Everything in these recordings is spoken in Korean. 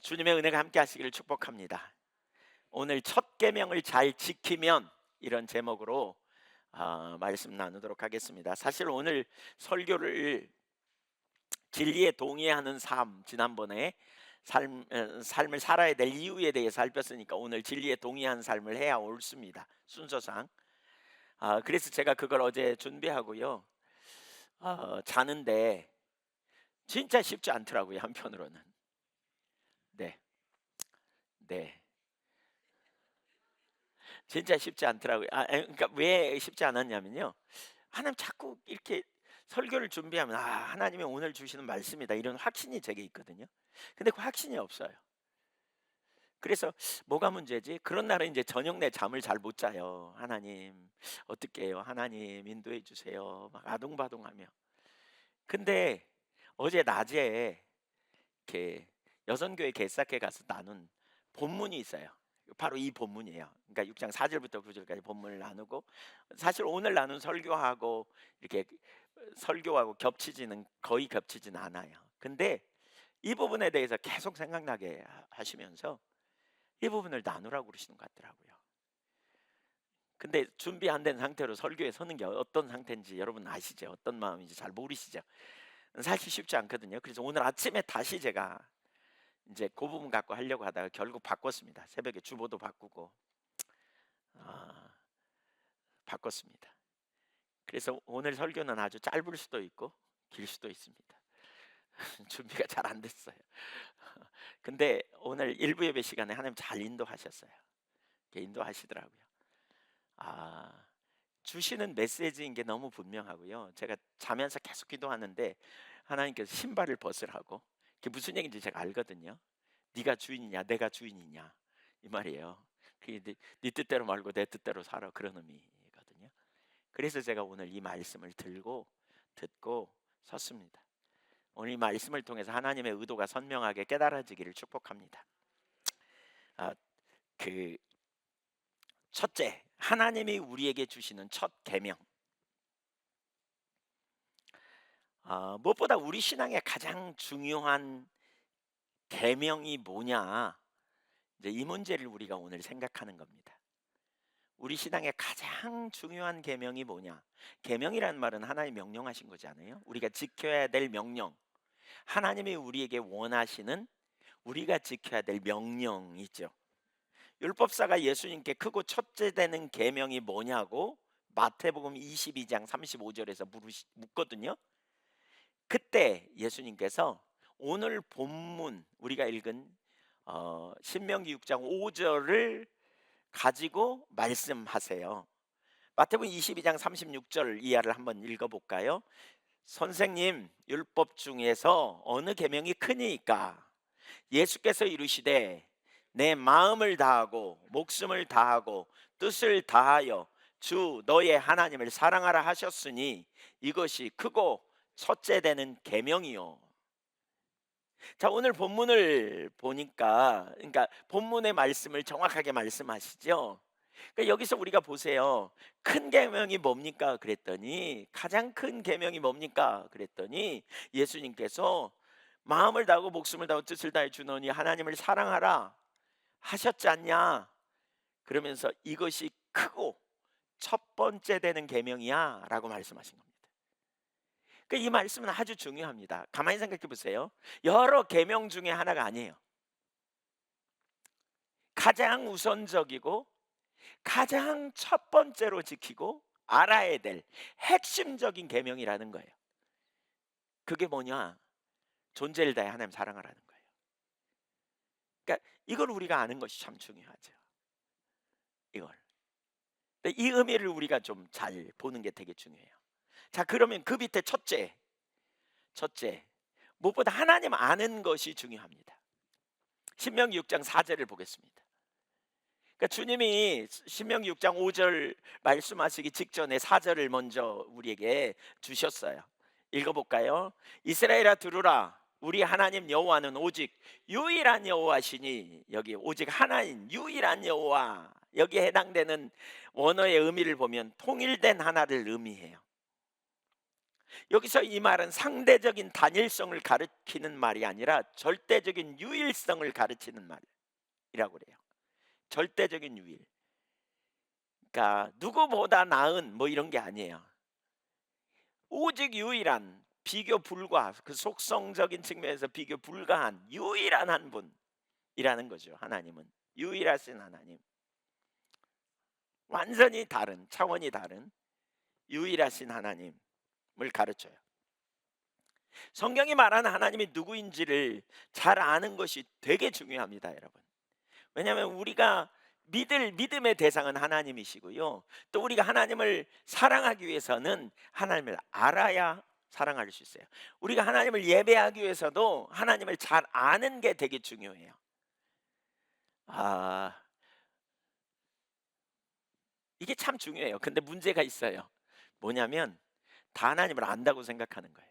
주님의 은혜가 함께 하시기를 축복합니다. 오늘 첫 계명을 잘 지키면 이런 제목으로 말씀 나누도록 하겠습니다. 사실 오늘 설교를 진리에 동의하는 삶, 지난번에 삶을 살아야 될 이유에 대해 살폈으니까 오늘 진리에 동의한 삶을 해야 옳습니다. 순서상. 그래서 제가 그걸 어제 준비하고요. 자는데 진짜 쉽지 않더라고요, 한편으로는. 네, 네. 진짜 쉽지 않더라고요. 그러니까 왜 쉽지 않았냐면요. 하나님 자꾸 이렇게 설교를 준비하면 하나님이 오늘 주시는 말씀이다 이런 확신이 제게 있거든요. 근데 그 확신이 없어요. 그래서 뭐가 문제지? 그런 날은 이제 저녁 내 잠을 잘 못 자요. 하나님 어떻게 해요? 하나님 인도해 주세요. 막 아둥바둥하며. 근데 어제 낮에 이렇게 여선교회 개사께 가서 나눈 본문이 있어요. 바로 이 본문이에요. 그러니까 6장 4절부터 9절까지 본문을 나누고 사실 오늘 나눈 설교하고 이렇게 설교하고 겹치지는 거의 겹치지는 않아요. 근데 이 부분에 대해서 계속 생각나게 하시면서 이 부분을 나누라고 그러시는 것 같더라고요. 근데 준비 안 된 상태로 설교에 서는 게 어떤 상태인지 여러분 아시죠? 어떤 마음인지 잘 모르시죠? 사실 쉽지 않거든요. 그래서 오늘 아침에 다시 제가 이제 그 부분 갖고 하려고 하다가 결국 바꿨습니다. 새벽에 주보도 바꾸고 아, 바꿨습니다. 그래서 오늘 설교는 아주 짧을 수도 있고 길 수도 있습니다. 준비가 잘 안 됐어요. 근데 오늘 일부 예배 시간에 하나님 잘 인도하셨어요. 인도하시더라고요. 아, 주시는 메시지인 게 너무 분명하고요. 제가 자면서 계속 기도하는데 하나님께서 신발을 벗으라고. 그게 무슨 얘기인지 제가 알거든요. 네가 주인이냐 내가 주인이냐 이 말이에요. 그게 네 뜻대로 말고 내 뜻대로 살아 그런 의미거든요. 그래서 제가 오늘 이 말씀을 들고 듣고 섰습니다. 오늘 이 말씀을 통해서 하나님의 의도가 선명하게 깨달아지기를 축복합니다. 아, 그 첫째, 하나님이 우리에게 주시는 첫 계명. 무엇보다 우리 신앙의 가장 중요한 계명이 뭐냐? 이제 이 문제를 우리가 오늘 생각하는 겁니다. 우리 신앙의 가장 중요한 계명이 뭐냐? 계명이라는 말은 하나님 명령하신 거잖아요. 우리가 지켜야 될 명령. 하나님이 우리에게 원하시는 우리가 지켜야 될 명령이죠. 율법사가 예수님께 크고 첫째 되는 계명이 뭐냐고 마태복음 22장 35절에서 묻거든요. 그때 예수님께서 오늘 본문 우리가 읽은 신명기 6장 5절을 가지고 말씀하세요. 마태복음 22장 36절 이하를 한번 읽어볼까요? 선생님, 율법 중에서 어느 계명이 크니까? 예수께서 이르시되 내 마음을 다하고 목숨을 다하고 뜻을 다하여 주 너의 하나님을 사랑하라 하셨으니 이것이 크고 첫째 되는 계명이요. 자, 오늘 본문을 보니까 그러니까 본문의 말씀을 정확하게 말씀하시죠. 그러니까 여기서 우리가 보세요. 큰 계명이 뭡니까? 그랬더니 가장 큰 계명이 뭡니까? 그랬더니 예수님께서 마음을 다하고 목숨을 다하고 뜻을 다해 주노니 하나님을 사랑하라 하셨지 않냐? 그러면서 이것이 크고 첫 번째 되는 계명이야라고 말씀하신 겁니다. 이 말씀은 아주 중요합니다. 가만히 생각해 보세요. 여러 계명 중에 하나가 아니에요. 가장 우선적이고 가장 첫 번째로 지키고 알아야 될 핵심적인 계명이라는 거예요. 그게 뭐냐? 존재를 다해 하나님 사랑하라는 거예요. 그러니까 이걸 우리가 아는 것이 참 중요하죠. 이걸. 이 의미를 우리가 좀 잘 보는 게 되게 중요해요. 자, 그러면 그 밑에 첫째 무엇보다 하나님 아는 것이 중요합니다. 신명기 6장 4절을 보겠습니다. 그러니까 주님이 신명기 6장 5절 말씀하시기 직전에 4절을 먼저 우리에게 주셨어요. 읽어볼까요? 이스라엘아 들으라. 우리 하나님 여호와는 오직 유일한 여호와시니, 여기 오직 하나인 유일한 여호와, 여기에 해당되는 원어의 의미를 보면 통일된 하나를 의미해요. 여기서 이 말은 상대적인 단일성을 가리키는 말이 아니라 절대적인 유일성을 가르치는 말이라고 그래요. 절대적인 유일. 그러니까 누구보다 나은 뭐 이런 게 아니에요. 오직 유일한, 비교 불가, 그 속성적인 측면에서 비교 불가한 유일한 한 분이라는 거죠. 하나님은 유일하신 하나님, 완전히 다른, 차원이 다른 유일하신 하나님을 가르쳐요. 성경이 말하는 하나님이 누구인지를 잘 아는 것이 되게 중요합니다, 여러분. 왜냐하면 우리가 믿음의 대상은 하나님이시고요, 또 우리가 하나님을 사랑하기 위해서는 하나님을 알아야 사랑할 수 있어요. 우리가 하나님을 예배하기 위해서도 하나님을 잘 아는 게 되게 중요해요. 아, 이게 참 중요해요. 근데 문제가 있어요. 뭐냐면 다 하나님을 안다고 생각하는 거예요.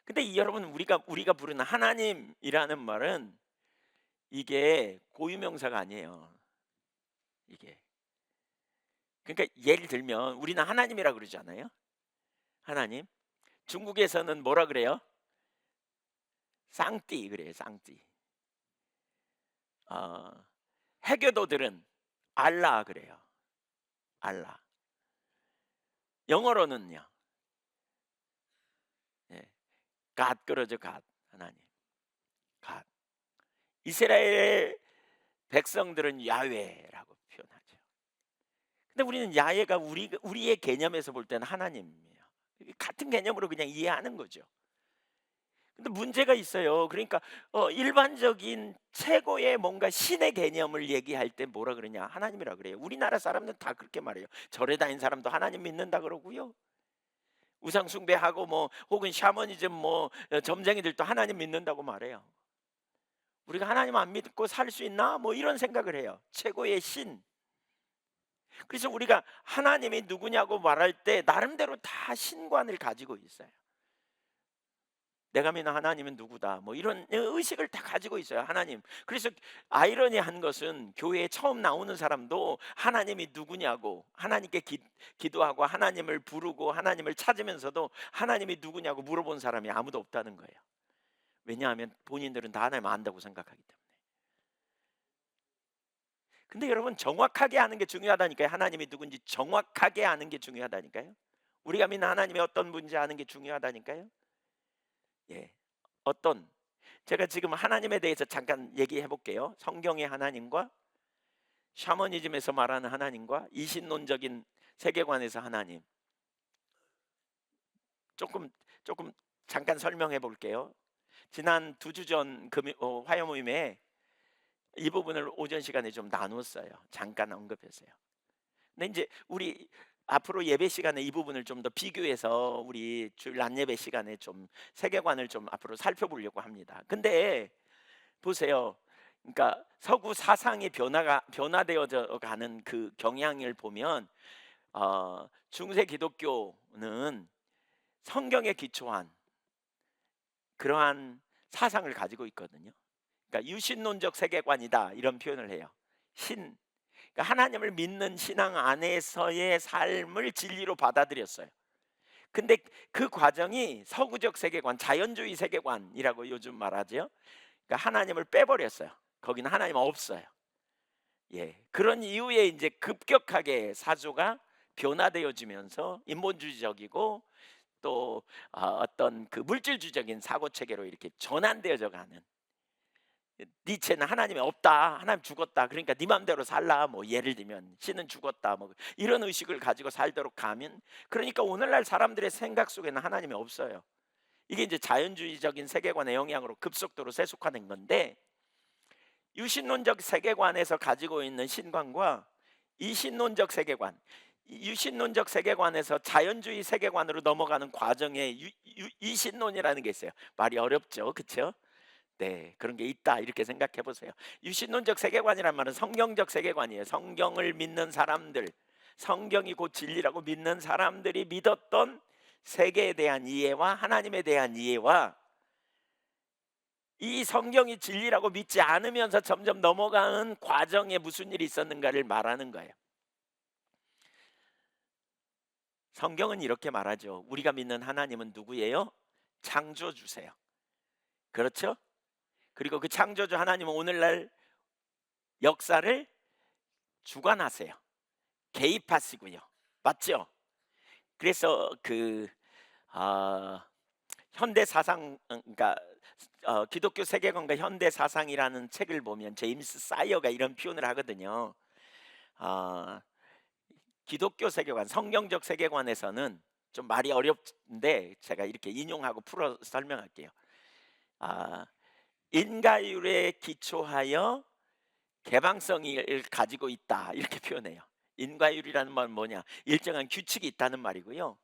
근데 여러분, 우리가 부르는 하나님이라는 말은 이게 고유명사가 아니에요. 이게, 그러니까 예를 들면 우리는 하나님이라 그러지 않아요? 하나님. 중국에서는 뭐라 그래요? 쌍띠 그래요. 쌍띠. 어, 해교도들은 알라 그래요. 알라. 영어로는요, 예, 갓 그러죠. 갓. 하나님. 갓. 이스라엘 백성들은 야훼라고 표현하죠. 근데 우리는 야훼가 우리의 개념에서 볼 때는 하나님이에요. 같은 개념으로 그냥 이해하는 거죠. 근데 문제가 있어요. 그러니까 일반적인 최고의 뭔가 신의 개념을 얘기할 때 뭐라 그러냐? 하나님이라 그래요. 우리나라 사람들은 다 그렇게 말해요. 절에 다니는 사람도 하나님 믿는다 그러고요. 우상 숭배하고 뭐 혹은 샤머니즘 뭐 점쟁이들도 하나님 믿는다고 말해요. 우리가 하나님 안 믿고 살 수 있나? 뭐 이런 생각을 해요. 최고의 신. 그래서 우리가 하나님이 누구냐고 말할 때 나름대로 다 신관을 가지고 있어요. 내가 믿는 하나님은 누구다, 뭐 이런 의식을 다 가지고 있어요. 하나님. 그래서 아이러니한 것은 교회에 처음 나오는 사람도 하나님이 누구냐고, 하나님께 기도하고 하나님을 부르고 하나님을 찾으면서도 하나님이 누구냐고 물어본 사람이 아무도 없다는 거예요. 왜냐하면 본인들은 다 하나님 안다고 생각하기 때문에. 근데 여러분, 정확하게 아는 게 중요하다니까요. 하나님이 누군지 정확하게 아는 게 중요하다니까요. 우리가 믿는 하나님이 어떤 분인지 아는 게 중요하다니까요. 예. 어떤, 제가 지금 하나님에 대해서 잠깐 얘기해 볼게요. 성경의 하나님과 샤머니즘에서 말하는 하나님과 이신론적인 세계관에서 하나님, 조금 잠깐 설명해 볼게요. 지난 2주 전 화요 모임에 이 부분을 오전 시간에 좀 나눴어요. 잠깐 언급했어요. 근데 이제 우리 앞으로 예배 시간에 이 부분을 좀 더 비교해서 우리 주일 낮 예배 시간에 좀 세계관을 좀 앞으로 살펴보려고 합니다. 근데 보세요. 그러니까 서구 사상의 변화되어져 가는 그 경향을 보면 중세 기독교는 성경에 기초한 그러한 사상을 가지고 있거든요. 그러니까 유신론적 세계관이다 이런 표현을 해요. 그러니까 하나님을 믿는 신앙 안에서의 삶을 진리로 받아들였어요. 근데 그 과정이 서구적 세계관, 자연주의 세계관이라고 요즘 말하죠. 그러니까 하나님을 빼버렸어요. 거기는 하나님 없어요. 예, 그런 이후에 이제 급격하게 사조가 변화되어지면서 인본주의적이고 또 어떤 그 물질주의적인 사고 체계로 이렇게 전환되어져 가는. 니체는 하나님이 없다, 하나님 죽었다, 그러니까 네 맘대로 살라, 뭐 예를 들면 신은 죽었다, 뭐 이런 의식을 가지고 살도록 가면, 그러니까 오늘날 사람들의 생각 속에는 하나님이 없어요. 이게 이제 자연주의적인 세계관의 영향으로 급속도로 세속화된 건데, 유신론적 세계관에서 가지고 있는 신관과 이신론적 세계관, 유신론적 세계관에서 자연주의 세계관으로 넘어가는 과정에 이신론이라는 게 있어요. 말이 어렵죠, 그렇죠? 네, 그런 게 있다 이렇게 생각해 보세요. 유신론적 세계관이란 말은 성경적 세계관이에요. 성경을 믿는 사람들, 성경이 곧 진리라고 믿는 사람들이 믿었던 세계에 대한 이해와 하나님에 대한 이해와 이 성경이 진리라고 믿지 않으면서 점점 넘어가는 과정에 무슨 일이 있었는가를 말하는 거예요. 성경은 이렇게 말하죠. 우리가 믿는 하나님은 누구예요? 창조주세요. 그렇죠? 그리고 그 창조주 하나님은 오늘날 역사를 주관하세요. 개입하시고요. 맞죠? 그래서 아 현대 사상, 그러니까 기독교 세계관과 현대 사상이라는 책을 보면 제임스 사이어가 이런 표현을 하거든요. 아 기독교 세계관, 성경적 세계관에서는 좀 말이 어렵는데 제가 이렇게 인용하고 풀어 설명할게요. 아 인과율에 기초하여 개방성을 가지고 있다 이렇게 표현해요. 인과율이라는 말은 뭐냐? 일정한 규칙이 있다는 말이고요.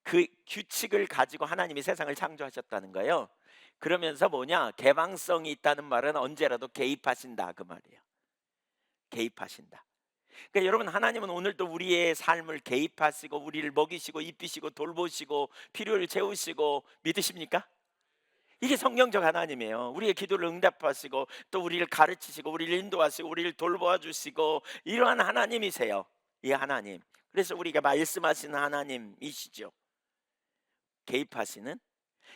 그 규칙을 가지고 하나님이 세상을 창조하셨다는 거예요. 그러면서 뭐냐? 개방성이 있다는 말은 언제라도 개입하신다 그 말이에요. 개입하신다. 그러니까 여러분, 하나님은 오늘도 우리의 삶을 개입하시고 우리를 먹이시고 입히시고 돌보시고 필요를 채우시고 믿으십니까? 이게 성경적 하나님이에요. 우리의 기도를 응답하시고 또 우리를 가르치시고 우리를 인도하시고 우리를 돌보아 주시고 이러한 하나님이세요. 이 하나님. 그래서 우리가 말씀하시는 하나님이시죠. 개입하시는.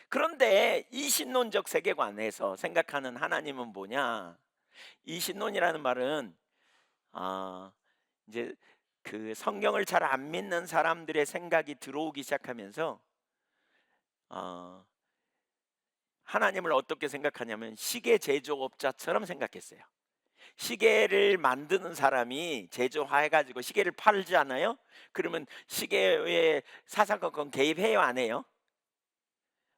그런데 이신론적 세계관에서 생각하는 하나님은 뭐냐? 이신론이라는 말은 아 이제 그 성경을 잘 안 믿는 사람들의 생각이 들어오기 시작하면서 어 하나님을 어떻게 생각하냐면 시계 제조업자처럼 생각했어요. 시계를 만드는 사람이 제조해 가지고 시계를 팔잖아요. 그러면 시계에 사사건건 개입해요, 안 해요?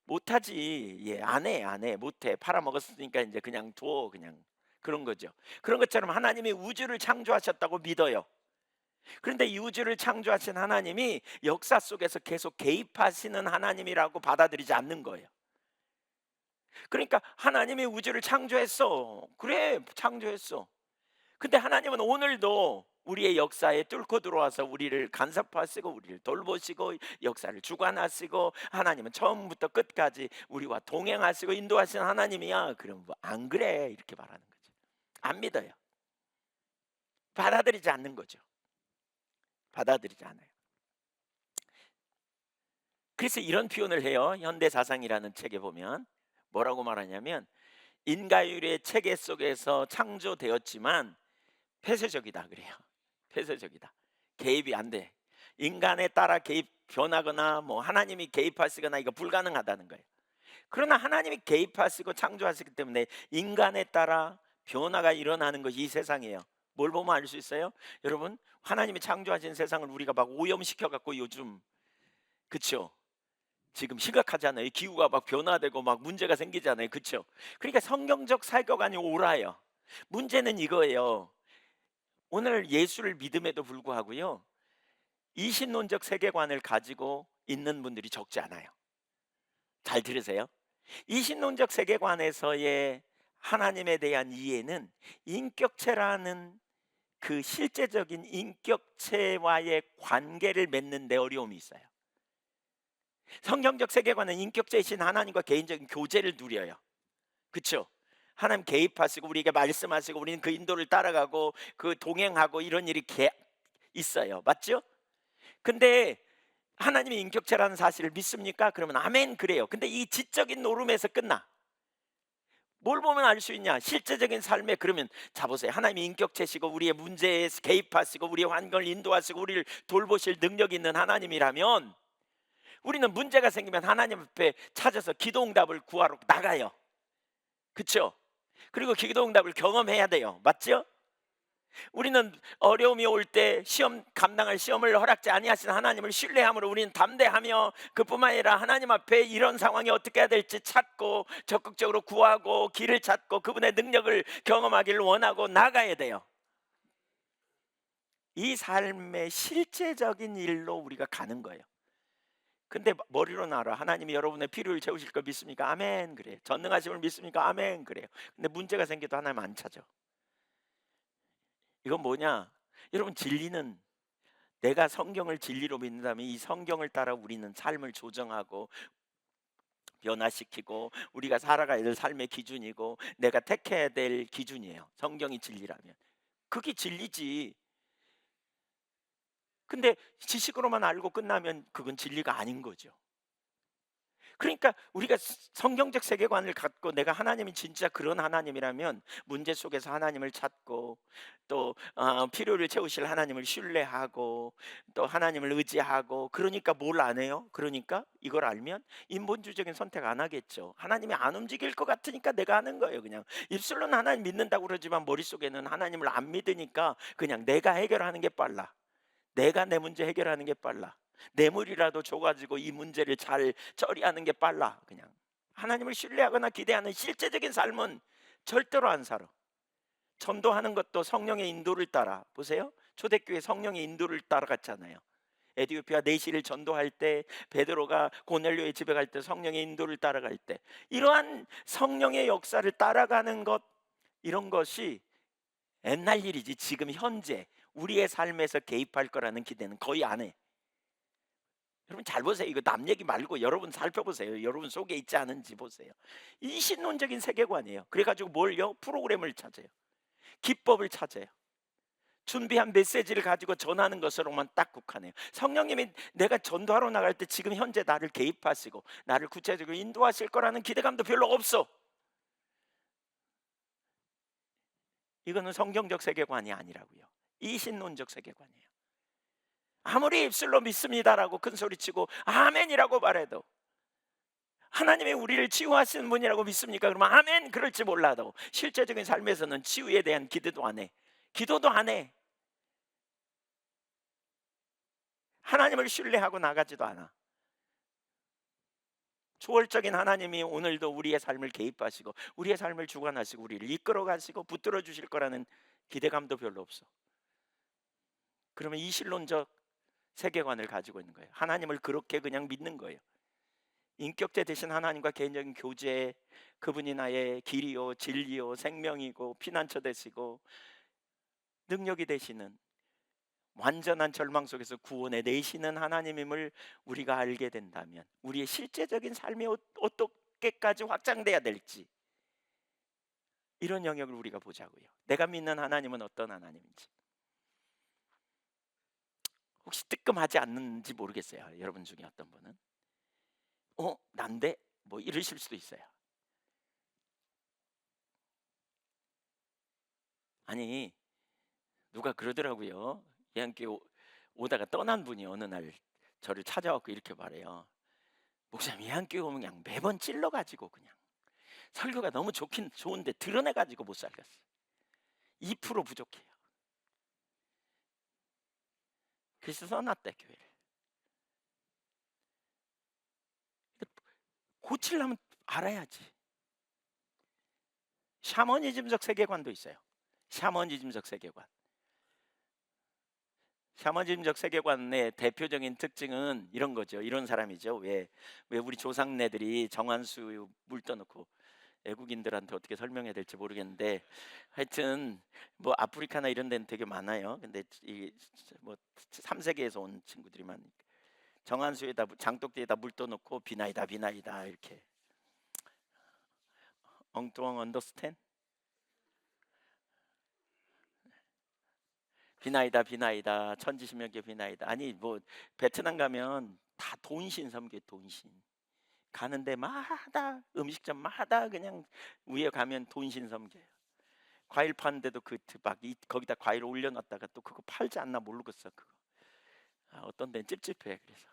못하지. 예, 안 해, 안 해. 못해. 팔아먹었으니까 이제 그냥 둬, 그냥. 그런 거죠. 그런 것처럼 하나님이 우주를 창조하셨다고 믿어요. 그런데 이 우주를 창조하신 하나님이 역사 속에서 계속 개입하시는 하나님이라고 받아들이지 않는 거예요. 그러니까 하나님이 우주를 창조했어. 그래, 창조했어. 근데 하나님은 오늘도 우리의 역사에 뚫고 들어와서 우리를 간섭하시고 우리를 돌보시고 역사를 주관하시고 하나님은 처음부터 끝까지 우리와 동행하시고 인도하시는 하나님이야. 그럼 뭐 안 그래 이렇게 말하는 거죠. 안 믿어요. 받아들이지 않는 거죠. 받아들이지 않아요. 그래서 이런 표현을 해요. 현대사상이라는 책에 보면 뭐라고 말하냐면 인과율의 체계 속에서 창조되었지만 폐쇄적이다 그래요. 폐쇄적이다. 개입이 안 돼. 인간에 따라 개입 변하거나 뭐 하나님이 개입하시거나 이거 불가능하다는 거예요. 그러나 하나님이 개입하시고 창조하시기 때문에 인간에 따라 변화가 일어나는 것이 이 세상이에요. 뭘 보면 알 수 있어요? 여러분, 하나님이 창조하신 세상을 우리가 막 오염시켜 갖고 요즘, 그쵸? 지금 심각하잖아요. 기후가 막 변화되고 막 문제가 생기잖아요. 그쵸? 그러니까 성경적 사고관이 옳아요. 문제는 이거예요. 오늘 예수를 믿음에도 불구하고요, 이신론적 세계관을 가지고 있는 분들이 적지 않아요. 잘 들으세요. 이신론적 세계관에서의 하나님에 대한 이해는 인격체라는 그 실제적인 인격체와의 관계를 맺는 데 어려움이 있어요. 성경적 세계관은 인격체이신 하나님과 개인적인 교제를 누려요. 그렇죠? 하나님 개입하시고 우리에게 말씀하시고 우리는 그 인도를 따라가고 그 동행하고 이런 일이 있어요. 맞죠? 근데 하나님이 인격체라는 사실을 믿습니까? 그러면 아멘 그래요. 근데 이 지적인 노름에서 끝나. 뭘 보면 알 수 있냐? 실제적인 삶에. 그러면 자 보세요. 하나님이 인격체시고 우리의 문제에 개입하시고 우리의 환경을 인도하시고 우리를 돌보실 능력 있는 하나님이라면 우리는 문제가 생기면 하나님 앞에 찾아서 기도응답을 구하러 나가요. 그렇죠? 그리고 기도응답을 경험해야 돼요. 맞죠? 우리는 어려움이 올 때 시험 감당할 시험을 허락지 아니하신 하나님을 신뢰함으로 우리는 담대하며 그뿐만 아니라 하나님 앞에 이런 상황이 어떻게 해야 될지 찾고 적극적으로 구하고 길을 찾고 그분의 능력을 경험하기를 원하고 나가야 돼요. 이 삶의 실제적인 일로 우리가 가는 거예요. 근데 머리로는 알아. 하나님이 여러분의 필요를 채우실 거 믿습니까? 아멘 그래. 전능하심을 믿습니까? 아멘 그래요. 근데 문제가 생겨도 하나님 안 찾아. 이건 뭐냐? 여러분, 진리는 내가 성경을 진리로 믿는다면 이 성경을 따라 우리는 삶을 조정하고 변화시키고 우리가 살아가야 될 삶의 기준이고 내가 택해야 될 기준이에요. 성경이 진리라면 그게 진리지. 근데 지식으로만 알고 끝나면 그건 진리가 아닌 거죠. 그러니까 우리가 성경적 세계관을 갖고 내가 하나님이 진짜 그런 하나님이라면 문제 속에서 하나님을 찾고 또 필요를 채우실 하나님을 신뢰하고 또 하나님을 의지하고, 그러니까 뭘 안 해요? 그러니까 이걸 알면 인본주의적인 선택 안 하겠죠. 하나님이 안 움직일 것 같으니까 내가 하는 거예요. 그냥 입술로는 하나님 믿는다고 그러지만 머릿속에는 하나님을 안 믿으니까 그냥 내가 해결하는 게 빨라. 내가 내 문제 해결하는 게 빨라. 뇌물이라도 줘가지고 이 문제를 잘 처리하는 게 빨라. 그냥 하나님을 신뢰하거나 기대하는 실제적인 삶은 절대로 안 살아. 전도하는 것도 성령의 인도를 따라. 보세요, 초대교회 성령의 인도를 따라갔잖아요. 에디오피아 내시를 전도할 때, 베드로가 고넬료의 집에 갈 때 성령의 인도를 따라갈 때, 이러한 성령의 역사를 따라가는 것, 이런 것이 옛날 일이지 지금 현재 우리의 삶에서 개입할 거라는 기대는 거의 안 해. 여러분 잘 보세요. 이거 남 얘기 말고 여러분 살펴보세요. 여러분 속에 있지 않은지 보세요. 이 신론적인 세계관이에요. 그래가지고 뭘요? 프로그램을 찾아요. 기법을 찾아요. 준비한 메시지를 가지고 전하는 것으로만 딱 국한해요. 성령님이 내가 전도하러 나갈 때 지금 현재 나를 개입하시고 나를 구체적으로 인도하실 거라는 기대감도 별로 없어. 이거는 성경적 세계관이 아니라고요. 이신론적 세계관이에요. 아무리 입술로 믿습니다라고 큰 소리치고 아멘이라고 말해도, 하나님이 우리를 치유하시는 분이라고 믿습니까? 그러면 아멘 그럴지 몰라도 실제적인 삶에서는 치유에 대한 기도도 안 해. 기도도 안 해. 하나님을 신뢰하고 나가지도 않아. 초월적인 하나님이 오늘도 우리의 삶을 개입하시고 우리의 삶을 주관하시고 우리를 이끌어 가시고 붙들어 주실 거라는 기대감도 별로 없어. 그러면 이신론적 세계관을 가지고 있는 거예요. 하나님을 그렇게 그냥 믿는 거예요. 인격체 되신 하나님과 개인적인 교제, 그분이 나의 길이요 진리요 생명이고 피난처 되시고 능력이 되시는, 완전한 절망 속에서 구원해 내시는 하나님임을 우리가 알게 된다면 우리의 실제적인 삶이 어떻게까지 확장돼야 될지, 이런 영역을 우리가 보자고요. 내가 믿는 하나님은 어떤 하나님인지. 혹시 뜨끔하지 않는지 모르겠어요. 여러분 중에 어떤 분은 난데 뭐 이러실 수도 있어요. 아니, 누가 그러더라고요. 예한께 오다가 떠난 분이 어느 날 저를 찾아왔고 이렇게 말해요. 목사님, 예한교회 오면 그냥 매번 찔러가지고 그냥 설교가 너무 좋긴 좋은데 드러내가지고 못 살겠어. 2% 부족해요. 그래서 써놨대 교회를. 고치려면 알아야지. 샤머니즘적 세계관도 있어요. 샤머니즘적 세계관. 샤머니즘적 세계관의 대표적인 특징은 이런 거죠. 이런 사람이죠. 왜 우리 조상네들이 정한수 물 떠놓고, 외국인들한테 어떻게 설명해야 될지 모르겠는데 하여튼 뭐 아프리카나 이런 데는 되게 많아요. 근데 이뭐 3세계에서 온 친구들이만 정한수에다 장독대에다 물 떠놓고 비나이다 비나이다 이렇게 엉뚱한 언더스탠 비나이다 비나이다 천지신명계 비나이다. 아니 뭐 베트남 가면 다 돈신 섬겨. 돈신 가는 데마다 음식점마다 그냥 위에 가면 돈신 섬겨요. 과일 파는데도 거기다 과일 올려놨다가 또 그거 팔지 않나 모르겠어. 그거 어떤 데는 찝찝해. 그래서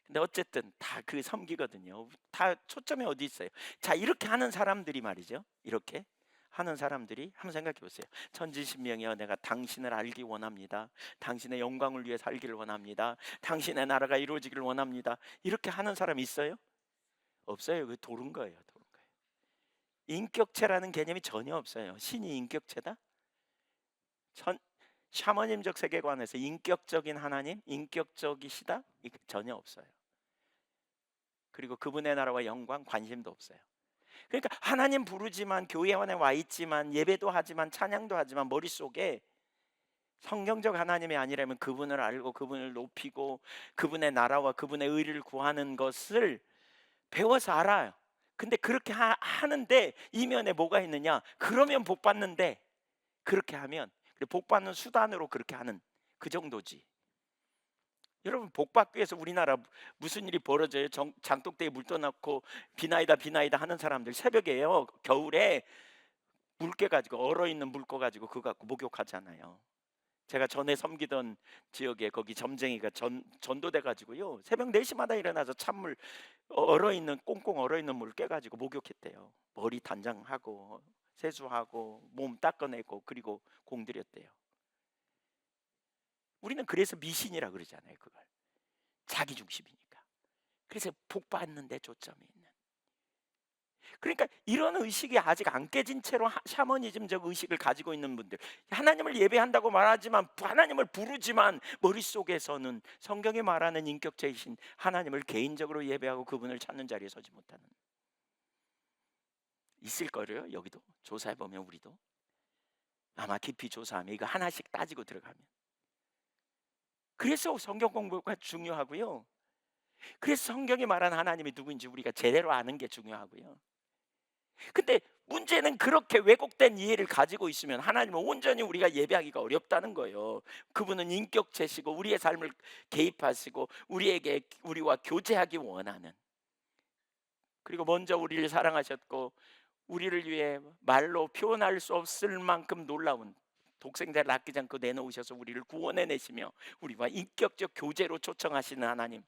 근데 어쨌든 다 그 섬기거든요. 다 초점이 어디 있어요? 자, 이렇게 하는 사람들이 말이죠. 이렇게 하는 사람들이 한번 생각해 보세요. 천지신명이여, 내가 당신을 알기 원합니다. 당신의 영광을 위해 살기를 원합니다. 당신의 나라가 이루어지기를 원합니다. 이렇게 하는 사람 있어요? 없어요. 그 도른 거예요. 도른 거예요. 인격체라는 개념이 전혀 없어요. 신이 인격체다? 샤머님적 세계관에서 인격적인 하나님, 인격적이시다? 전혀 없어요. 그리고 그분의 나라와 영광 관심도 없어요. 그러니까 하나님 부르지만 교회 안에 와 있지만 예배도 하지만 찬양도 하지만 머릿속에 성경적 하나님이 아니라면 그분을 알고 그분을 높이고 그분의 나라와 그분의 의를 구하는 것을 배워서 알아요. 근데 그렇게 하는데 이면에 뭐가 있느냐? 그러면 복 받는데, 그렇게 하면 복 받는 수단으로 그렇게 하는 그 정도지. 여러분 복 받기 위해서 우리나라 무슨 일이 벌어져요? 장독대에 물 떠넣고 비나이다 비나이다 하는 사람들 새벽에요. 겨울에 물개 가지고 얼어있는 물고 가지고 그거 갖고 목욕하잖아요. 제가 전에 섬기던 지역에 거기 점쟁이가 전도돼 가지고요. 새벽 4 시마다 일어나서 찬물 얼어있는 꽁꽁 얼어있는 물 깨 가지고 목욕했대요. 머리 단장하고 세수하고 몸 닦아내고 그리고 공들였대요. 우리는 그래서 미신이라 그러잖아요, 그걸. 자기 중심이니까. 그래서 복 받는 데 초점이 있는. 그러니까 이런 의식이 아직 안 깨진 채로 샤머니즘적 의식을 가지고 있는 분들, 하나님을 예배한다고 말하지만 하나님을 부르지만 머릿속에서는 성경이 말하는 인격체이신 하나님을 개인적으로 예배하고 그분을 찾는 자리에 서지 못하는, 있을 거예요. 여기도 조사해 보면 우리도 아마 깊이 조사하면 이거 하나씩 따지고 들어가면. 그래서 성경 공부가 중요하고요. 그래서 성경이 말하는 하나님이 누구인지 우리가 제대로 아는 게 중요하고요. 근데 문제는 그렇게 왜곡된 이해를 가지고 있으면 하나님은 온전히 우리가 예배하기가 어렵다는 거예요. 그분은 인격체시고 우리의 삶을 개입하시고 우리와 교제하기 원하는, 그리고 먼저 우리를 사랑하셨고 우리를 위해 말로 표현할 수 없을 만큼 놀라운 독생자를 아끼지 않고 내놓으셔서 우리를 구원해내시며 우리와 인격적 교제로 초청하시는 하나님,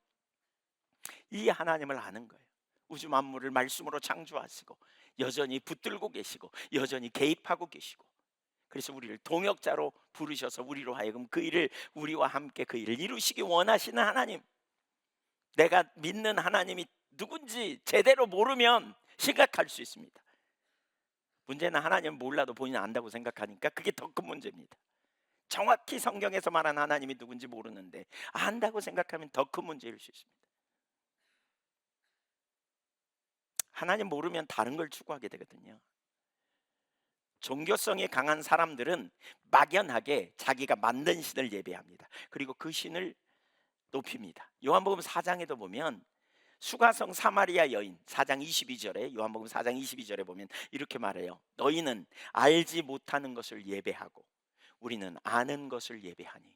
이 하나님을 아는 거예요. 우주 만물을 말씀으로 창조하시고 여전히 붙들고 계시고 여전히 개입하고 계시고, 그래서 우리를 동역자로 부르셔서 우리로 하여금 그 일을, 우리와 함께 그 일을 이루시기 원하시는 하나님, 내가 믿는 하나님이 누군지 제대로 모르면 심각할 수 있습니다. 문제는 하나님 몰라도 본인 안다고 생각하니까 그게 더 큰 문제입니다. 정확히 성경에서 말하는 하나님이 누군지 모르는데 안다고 생각하면 더 큰 문제일 수 있습니다. 하나님 모르면 다른 걸 추구하게 되거든요. 종교성이 강한 사람들은 막연하게 자기가 만든 신을 예배합니다. 그리고 그 신을 높입니다. 요한복음 4장에도 보면 수가성 사마리아 여인 4장 22절에, 요한복음 4장 22절에 보면 이렇게 말해요. 너희는 알지 못하는 것을 예배하고 우리는 아는 것을 예배하니.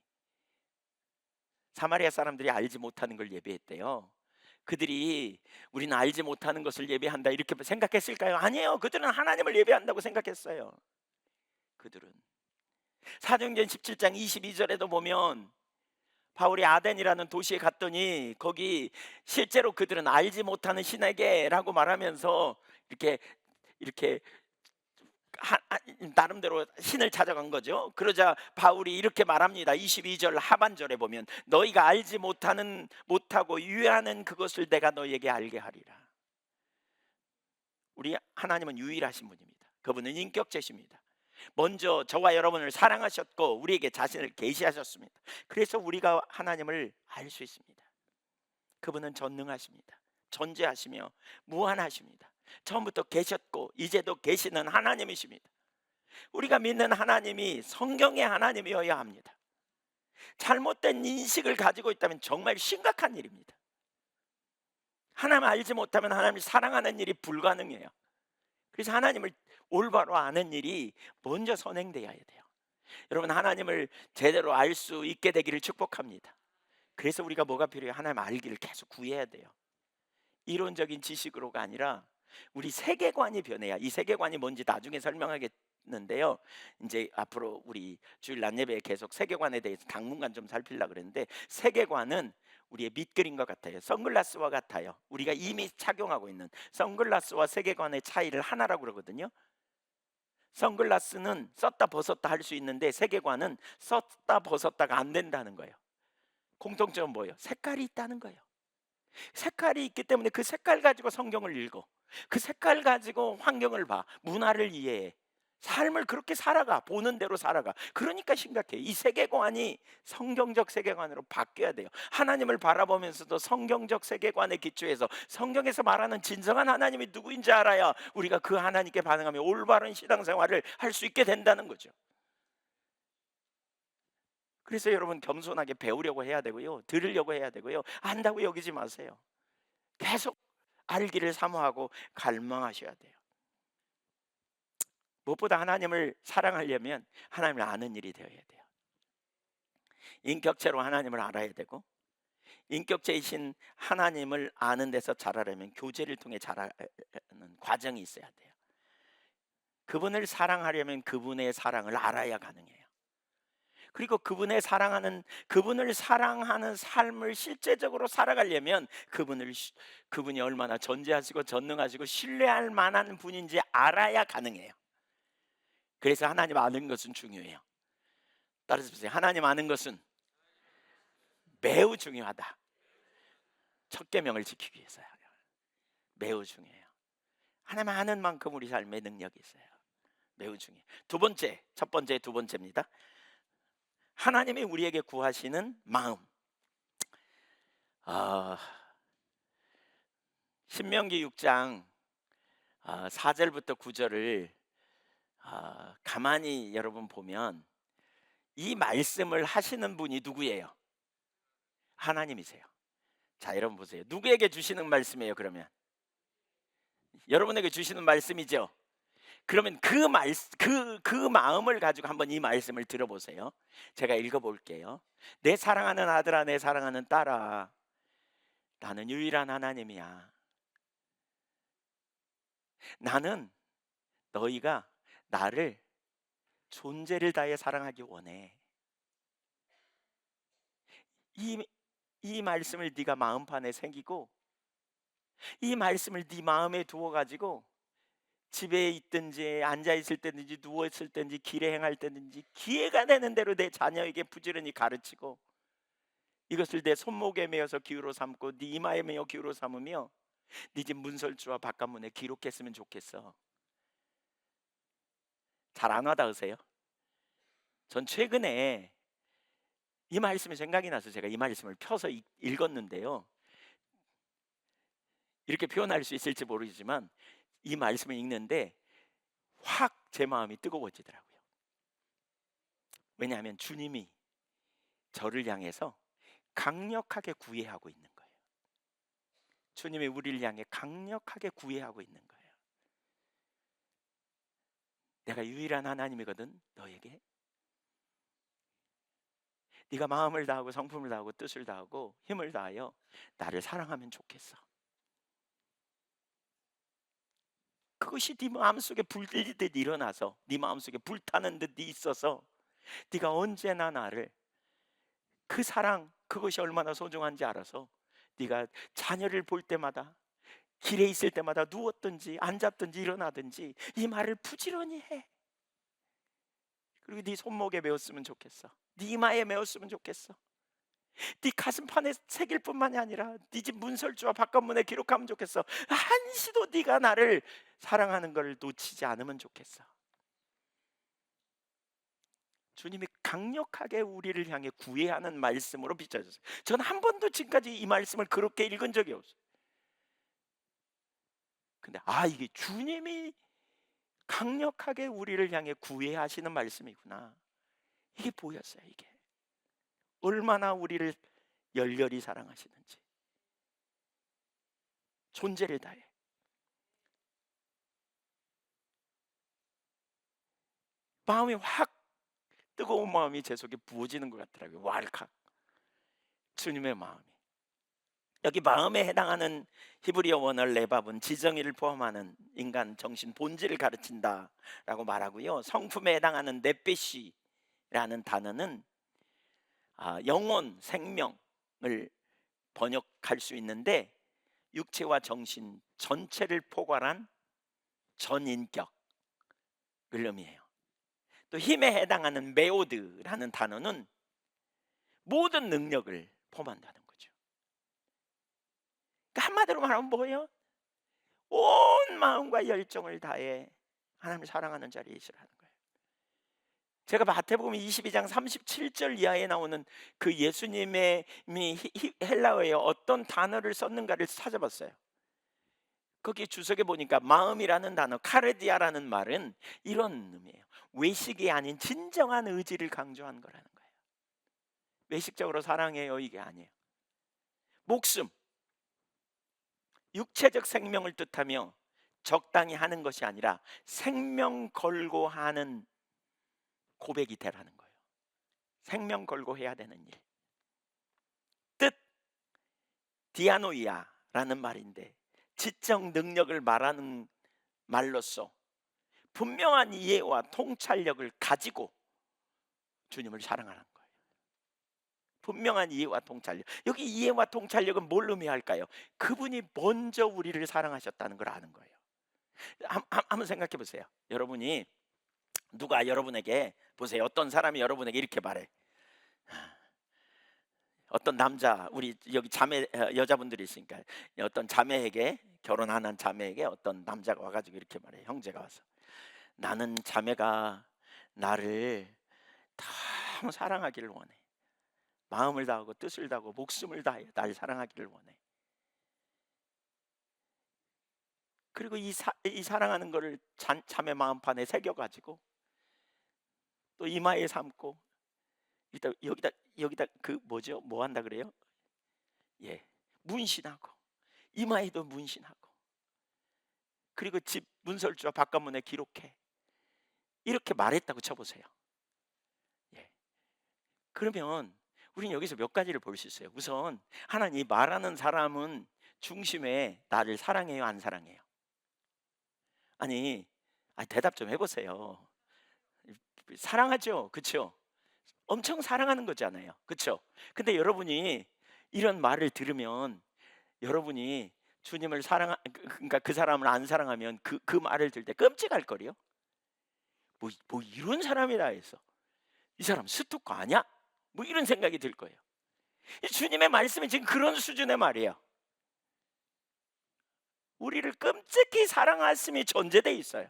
사마리아 사람들이 알지 못하는 걸 예배했대요. 그들이 우리는 알지 못하는 것을 예배한다 이렇게 생각했을까요? 아니에요. 그들은 하나님을 예배한다고 생각했어요. 그들은 사도행전 17장 22절에도 보면 바울이 아덴이라는 도시에 갔더니 거기 실제로 그들은 알지 못하는 신에게라고 말하면서 이렇게 나름대로 신을 찾아간 거죠. 그러자 바울이 이렇게 말합니다. 22절 하반절에 보면 너희가 알지 못하고 유예하는 그것을 내가 너희에게 알게 하리라. 우리 하나님은 유일하신 분입니다. 그분은 인격체십니다. 먼저 저와 여러분을 사랑하셨고 우리에게 자신을 계시하셨습니다. 그래서 우리가 하나님을 알 수 있습니다. 그분은 전능하십니다. 존재하시며 무한하십니다. 처음부터 계셨고 이제도 계시는 하나님이십니다. 우리가 믿는 하나님이 성경의 하나님이어야 합니다. 잘못된 인식을 가지고 있다면 정말 심각한 일입니다. 하나님을 알지 못하면 하나님을 사랑하는 일이 불가능해요. 그래서 하나님을 올바로 아는 일이 먼저 선행되어야 돼요. 여러분, 하나님을 제대로 알 수 있게 되기를 축복합니다. 그래서 우리가 뭐가 필요해요? 하나님 알기를 계속 구해야 돼요. 이론적인 지식으로가 아니라 우리 세계관이 변해야, 이 세계관이 뭔지 나중에 설명하겠는데요. 이제 앞으로 우리 주일 낮 예배에 계속 세계관에 대해서 당분간 좀 살피려고 그랬는데, 세계관은 우리의 밑그림과 같아요. 선글라스와 같아요. 우리가 이미 착용하고 있는 선글라스와 세계관의 차이를 하나라고 그러거든요. 선글라스는 썼다 벗었다 할 수 있는데 세계관은 썼다 벗었다가 안 된다는 거예요. 공통점은 뭐예요? 색깔이 있다는 거예요. 색깔이 있기 때문에 그 색깔 가지고 성경을 읽어, 그 색깔 가지고 환경을 봐, 문화를 이해해, 삶을 그렇게 살아가, 보는 대로 살아가. 그러니까 심각해. 이 세계관이 성경적 세계관으로 바뀌어야 돼요. 하나님을 바라보면서도 성경적 세계관에 기초해서 성경에서 말하는 진정한 하나님이 누구인지 알아야 우리가 그 하나님께 반응하며 올바른 신앙생활을 할 수 있게 된다는 거죠. 그래서 여러분, 겸손하게 배우려고 해야 되고요, 들으려고 해야 되고요, 안다고 여기지 마세요. 계속 알기를 사모하고 갈망하셔야 돼요. 무엇보다 하나님을 사랑하려면 하나님을 아는 일이 되어야 돼요. 인격체로 하나님을 알아야 되고 인격체이신 하나님을 아는 데서 자라려면 교제를 통해 자라는 과정이 있어야 돼요. 그분을 사랑하려면 그분의 사랑을 알아야 가능해요. 그리고 그분을 사랑하는 삶을 실제적으로 살아가려면 그분이 얼마나 존재하시고 전능하시고 신뢰할 만한 분인지 알아야 가능해요. 그래서 하나님 아는 것은 중요해요. 따라서 보세요. 하나님 아는 것은 매우 중요하다. 첫 계명을 지키기 위해서요. 매우 중요해요. 하나님 아는 만큼 우리 삶에 능력이 있어요. 매우 중요해요. 첫 번째, 두 번째입니다. 하나님이 우리에게 구하시는 마음. 신명기 6장 4절부터 9절을 가만히 여러분 보면 이 말씀을 하시는 분이 누구예요? 하나님이세요. 자, 여러분 보세요. 누구에게 주시는 말씀이에요? 그러면 여러분에게 주시는 말씀이죠. 그러면 그 마음을 가지고 한번 이 말씀을 들어보세요. 제가 읽어볼게요. 내 사랑하는 아들아, 내 사랑하는 딸아, 나는 유일한 하나님이야. 나는 너희가 나를 존재를 다해 사랑하기 원해. 이 말씀을 네가 마음판에 새기고 이 말씀을 네 마음에 두어가지고 집에 있든지 앉아있을 때든지 누워있을 때든지 길에 행할 때든지 기회가 되는 대로 내 자녀에게 부지런히 가르치고 이것을 내 손목에 메어서 기호로 삼고 네 이마에 메어 기호로 삼으며 네 집 문설주와 바깥문에 기록했으면 좋겠어. 잘 안 와닿으세요? 전 최근에 이 말씀이 생각이 나서 제가 이 말씀을 펴서 읽었는데요. 이렇게 표현할 수 있을지 모르지만 이 말씀을 읽는데 확 제 마음이 뜨거워지더라고요. 왜냐하면 주님이 저를 향해서 강력하게 구애하고 있는 거예요. 주님이 우리를 향해 강력하게 구애하고 있는 거예요. 내가 유일한 하나님이거든. 너에게 네가 마음을 다하고 성품을 다하고 뜻을 다하고 힘을 다하여 나를 사랑하면 좋겠어. 그것이 네 마음속에 불리듯 일어나서 네 마음속에 불타는 듯 있어서 네가 언제나 나를 그 사랑 그것이 얼마나 소중한지 알아서 네가 자녀를 볼 때마다 길에 있을 때마다 누웠든지 앉았든지 일어나든지 이 말을 부지런히 해. 그리고 네 손목에 메었으면 좋겠어. 네 이마에 메었으면 좋겠어. 네 가슴판에 새길 뿐만이 아니라 네 집 문설주와 바깥문에 기록하면 좋겠어. 한시도 네가 나를 사랑하는 걸 놓치지 않으면 좋겠어. 주님이 강력하게 우리를 향해 구애하는 말씀으로 비춰졌어요. 저는 한 번도 지금까지 이 말씀을 그렇게 읽은 적이 없어요. 근데 이게 주님이 강력하게 우리를 향해 구애하시는 말씀이구나. 이게 보였어요. 이게 얼마나 우리를 열렬히 사랑하시는지, 존재를 다해. 마음이 확 뜨거운 마음이 제 속에 부어지는 것 같더라고요. 왈칵 주님의 마음이. 여기 마음에 해당하는 히브리어 원어 레밥은 지정의를 포함하는 인간 정신 본질을 가르친다라고 말하고요. 성품에 해당하는 네페시라는 단어는 영혼, 생명을 번역할 수 있는데 육체와 정신 전체를 포괄한 전인격을 의미해요. 또 힘에 해당하는 메오드라는 단어는 모든 능력을 포함한다는 거죠. 그러니까 한마디로 말하면 뭐예요? 온 마음과 열정을 다해 하나님을 사랑하는 자리에 있으라는 거예요. 제가 마태복음 22장 37절 이하에 나오는 그 예수님의 헬라어에 어떤 단어를 썼는가를 찾아봤어요. 거기 주석에 보니까 마음이라는 단어, 카르디아라는 말은 이런 의미예요. 외식이 아닌 진정한 의지를 강조한 거라는 거예요. 외식적으로 사랑해요 이게 아니에요. 목숨, 육체적 생명을 뜻하며 적당히 하는 것이 아니라 생명 걸고 하는 고백이 되라는 거예요. 생명 걸고 해야 되는 일. 뜻, 디아노이아라는 말인데 지적 능력을 말하는 말로써 분명한 이해와 통찰력을 가지고 주님을 사랑하는 거예요. 분명한 이해와 통찰력. 여기 이해와 통찰력은 뭘 의미할까요? 그분이 먼저 우리를 사랑하셨다는 걸 아는 거예요. 한번 생각해 보세요. 여러분이 누가 여러분에게 보세요. 어떤 사람이 여러분에게 이렇게 말해. 어떤 남자, 우리 여기 자매 여자분들이 있으니까 어떤 자매에게, 결혼하는 자매에게 어떤 남자가 와가지고 이렇게 말해. 형제가 와서 나는 자매가 나를 너무 사랑하기를 원해. 마음을 다하고 뜻을 다하고 목숨을 다해 날 사랑하기를 원해. 그리고 이 사랑하는 거를 자매 마음판에 새겨가지고 또 이마에 삼고 여기다 그 뭐죠? 뭐 한다 그래요? 예, 문신하고 이마에도 문신하고 그리고 집 문설주와 바깥문에 기록해. 이렇게 말했다고 쳐보세요. 예. 그러면 우리는 여기서 몇 가지를 볼 수 있어요. 우선 하나님 말하는 사람은 중심에 나를 사랑해요, 안 사랑해요? 아니, 대답 좀 해보세요. 사랑하죠, 그렇죠? 엄청 사랑하는 거잖아요, 그렇죠? 근데 여러분이 이런 말을 들으면 여러분이 주님을 그러니까 그 사람을 안 사랑하면 그 말을 들을 때 끔찍할 거요. 뭐 이런 사람이라 해서 이 사람 스토커 아니야? 뭐 이런 생각이 들 거예요. 이 주님의 말씀이 지금 그런 수준의 말이에요. 우리를 끔찍히 사랑하심이 전제되어 있어요.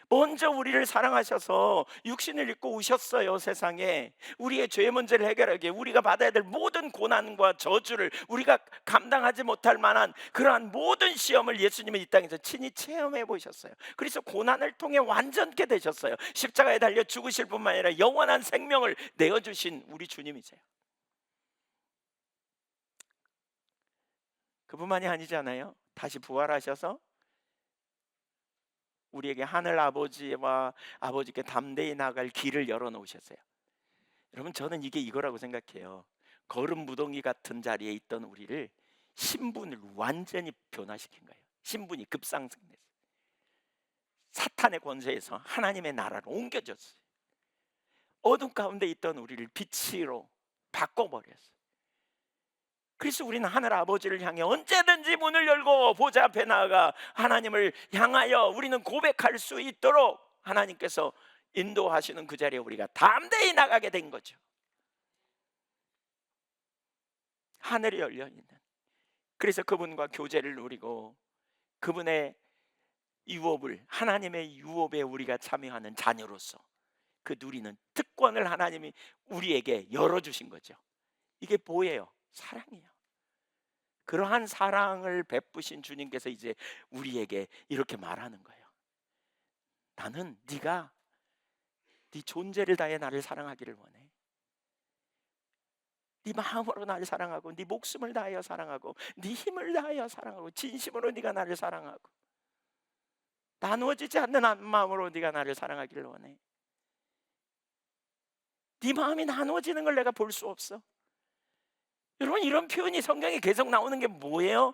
먼저 우리를 사랑하셔서 육신을 입고 오셨어요. 세상에 우리의 죄 문제를 해결하기, 우리가 받아야 될 모든 고난과 저주를 우리가 감당하지 못할 만한 그러한 모든 시험을 예수님은 이 땅에서 친히 체험해 보셨어요. 그래서 고난을 통해 완전케 되셨어요. 십자가에 달려 죽으실 뿐만 아니라 영원한 생명을 내어주신 우리 주님이세요. 그뿐만이 아니잖아요. 다시 부활하셔서 우리에게 하늘 아버지와 아버지께 담대히 나갈 길을 열어놓으셨어요. 여러분, 저는 이게 이거라고 생각해요. 거름 무덩이 같은 자리에 있던 우리를 신분을 완전히 변화시킨 거예요. 신분이 급상승됐어요. 사탄의 권세에서 하나님의 나라로 옮겨졌어요. 어둠 가운데 있던 우리를 빛으로 바꿔버렸어요. 그래서 우리는 하늘 아버지를 향해 언제든지 문을 열고 보좌 앞에 나아가 하나님을 향하여 우리는 고백할 수 있도록 하나님께서 인도하시는 그 자리에 우리가 담대히 나가게 된 거죠. 하늘이 열려있는, 그래서 그분과 교제를 누리고 그분의 유업을, 하나님의 유업에 우리가 참여하는 자녀로서 그 누리는 특권을 하나님이 우리에게 열어주신 거죠. 이게 뭐예요? 사랑이에요. 그러한 사랑을 베푸신 주님께서 이제 우리에게 이렇게 말하는 거예요. 나는 네가 네 존재를 다해 나를 사랑하기를 원해. 네 마음으로 나를 사랑하고 네 목숨을 다하여 사랑하고 네 힘을 다하여 사랑하고 진심으로 네가 나를 사랑하고 나누어지지 않는 한 마음으로 네가 나를 사랑하기를 원해. 네 마음이 나누어지는 걸 내가 볼 수 없어. 여러분, 이런 표현이 성경에 계속 나오는 게 뭐예요?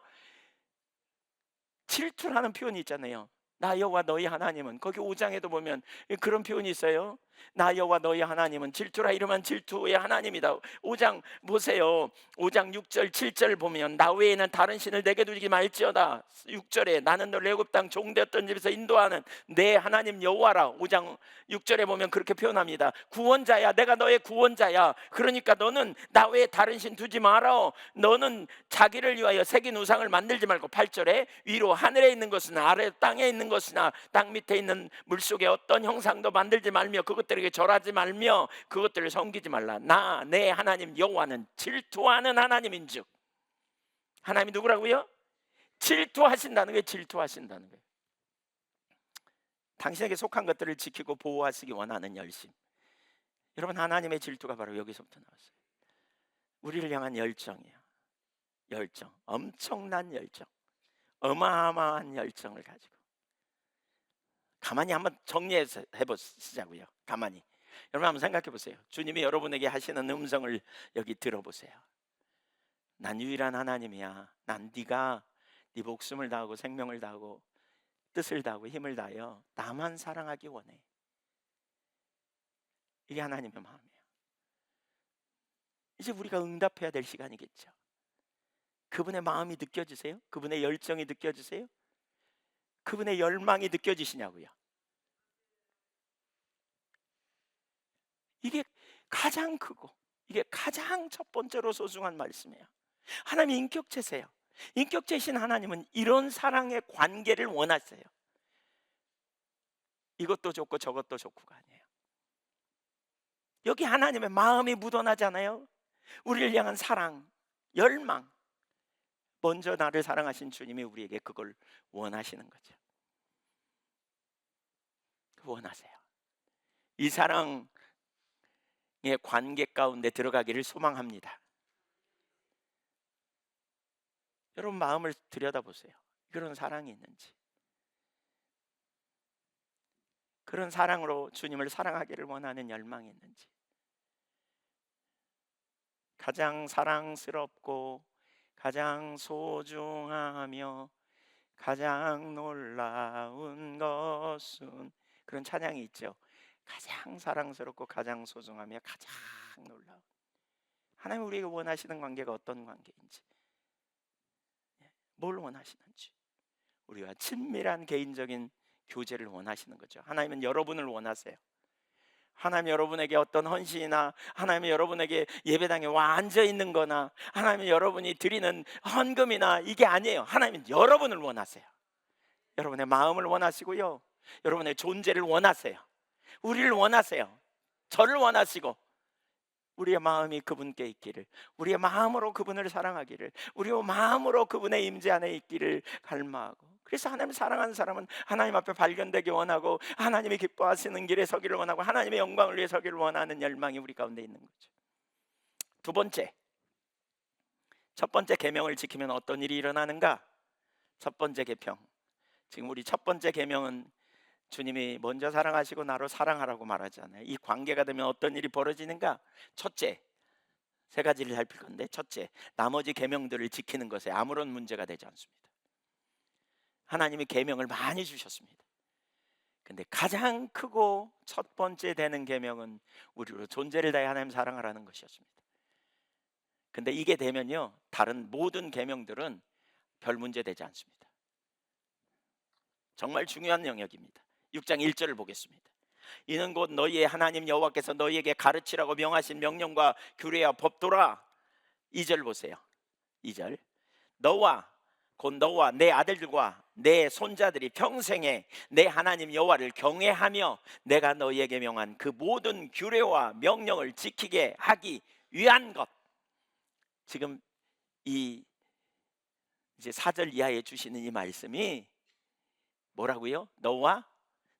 질투라는 표현이 있잖아요. 나 여호와 너희 하나님은, 거기 5장에도 보면 그런 표현이 있어요. 나 여호와 너희 하나님은 질투라 이름한 질투의 하나님이다. 5장 보세요. 5장 6절 7절 보면 나 외에는 다른 신을 내게 두지 말지어다. 6절에 나는 너를 애굽 땅 종되었던 집에서 인도하는 내 하나님 여호와라. 5장 6절에 보면 그렇게 표현합니다. 구원자야, 내가 너의 구원자야. 그러니까 너는 나 외에 다른 신 두지 마라. 너는 자기를 위하여 새긴 우상을 만들지 말고 8절에 위로 하늘에 있는 것은 아래 땅에 있는 것이나 땅 밑에 있는 물속에 어떤 형상도 만들지 말며 그것들에게 절하지 말며 그것들을 섬기지 말라. 나 내 하나님 여호와는 질투하는 하나님인즉. 하나님이 누구라고요? 질투하신다는 거예요. 질투하신다는 거예요. 당신에게 속한 것들을 지키고 보호하시기 원하는 열심. 여러분, 하나님의 질투가 바로 여기서부터 나왔어요. 우리를 향한 열정이에요. 열정, 엄청난 열정, 어마어마한 열정을 가지고. 가만히 한번 정리해서 해보시자고요. 가만히 여러분 한번 생각해 보세요. 주님이 여러분에게 하시는 음성을 여기 들어보세요. 난 유일한 하나님이야. 난 네가 네 목숨을 다하고 생명을 다하고 뜻을 다하고 힘을 다하여 나만 사랑하기 원해. 이게 하나님의 마음이에요. 이제 우리가 응답해야 될 시간이겠죠. 그분의 마음이 느껴지세요? 그분의 열정이 느껴지세요? 그분의 열망이 느껴지시냐고요? 이게 가장 크고 이게 가장 첫 번째로 소중한 말씀이에요. 하나님 인격체세요. 인격체신 하나님은 이런 사랑의 관계를 원하세요. 이것도 좋고 저것도 좋고가 아니에요. 여기 하나님의 마음이 묻어나잖아요. 우리를 향한 사랑, 열망. 먼저 나를 사랑하신 주님이 우리에게 그걸 원하시는 거죠. 원하세요. 이 사랑의 관계 가운데 들어가기를 소망합니다. 여러분 마음을 들여다보세요. 그런 사랑이 있는지. 그런 사랑으로 주님을 사랑하기를 원하는 열망이 있는지. 가장 사랑스럽고 가장 소중하며 가장 놀라운 것은, 그런 찬양이 있죠. 가장 사랑스럽고 가장 소중하며 가장 놀라운. 하나님 우리에게 원하시는 관계가 어떤 관계인지, 뭘 원하시는지, 우리와 친밀한 개인적인 교제를 원하시는 거죠. 하나님은 여러분을 원하세요. 하나님 여러분에게 어떤 헌신이나 하나님 여러분에게 예배당에 와 앉아 있는 거나 하나님 여러분이 드리는 헌금이나 이게 아니에요. 하나님은 여러분을 원하세요. 여러분의 마음을 원하시고요, 여러분의 존재를 원하세요. 우리를 원하세요. 저를 원하시고 우리의 마음이 그분께 있기를, 우리의 마음으로 그분을 사랑하기를, 우리의 마음으로 그분의 임재 안에 있기를 갈망하고, 그래서 하나님 사랑하는 사람은 하나님 앞에 발견되기 원하고 하나님이 기뻐하시는 길에 서기를 원하고 하나님의 영광을 위해 서기를 원하는 열망이 우리 가운데 있는 거죠. 두 번째, 첫 번째 계명을 지키면 어떤 일이 일어나는가? 첫 번째 계명, 지금 우리 첫 번째 계명은 주님이 먼저 사랑하시고 나로 사랑하라고 말하잖아요. 이 관계가 되면 어떤 일이 벌어지는가? 첫째, 세 가지를 살필 건데, 첫째, 나머지 계명들을 지키는 것에 아무런 문제가 되지 않습니다. 하나님이 계명을 많이 주셨습니다. 근데 가장 크고 첫 번째 되는 계명은 우리로 존재를 다해 하나님 사랑하라는 것이었습니다. 근데 이게 되면요, 다른 모든 계명들은 별 문제 되지 않습니다. 정말 중요한 영역입니다. 6장 1절을 보겠습니다. 이는 곧 너희의 하나님 여호와께서 너희에게 가르치라고 명하신 명령과 규례와 법도라. 2절 보세요. 2절, 너와 곧 너와 내 아들들과 내 손자들이 평생에 내 하나님 여호와를 경외하며 내가 너희에게 명한 그 모든 규례와 명령을 지키게 하기 위한 것. 지금 이 이제 4절 이하에 주시는 이 말씀이 뭐라고요? 너와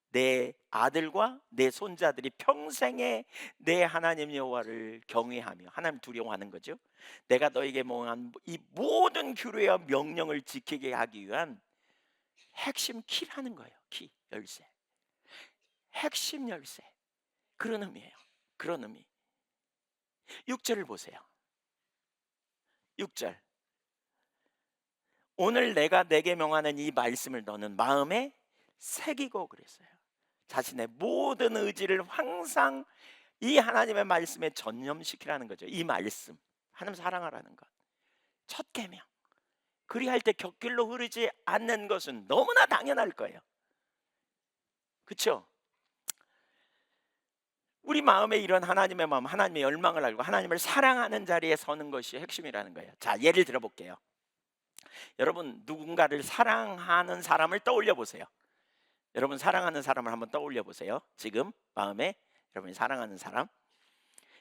내 아들과 내 손자들이 평생에 내 하나님 여호와를 경외하며, 하나님 두려워하는 거죠. 내가 너에게 명한 이 모든 규례와 명령을 지키게 하기 위한 핵심 키라는 거예요. 키, 열쇠, 핵심 열쇠, 그런 의미예요. 그런 의미. 6절을 보세요. 6절, 오늘 내가 내게 명하는 이 말씀을 너는 마음에 새기고, 그랬어요. 자신의 모든 의지를 항상 이 하나님의 말씀에 전념시키라는 거죠. 이 말씀, 하나님 사랑하라는 것, 첫 계명. 그리할 때 곁길로 흐르지 않는 것은 너무나 당연할 거예요. 그렇죠? 우리 마음에 이런 하나님의 마음, 하나님의 열망을 알고 하나님을 사랑하는 자리에 서는 것이 핵심이라는 거예요. 자, 예를 들어 볼게요. 여러분 누군가를 사랑하는 사람을 떠올려 보세요. 여러분 사랑하는 사람을 한번 떠올려 보세요. 지금 마음에 여러분이 사랑하는 사람,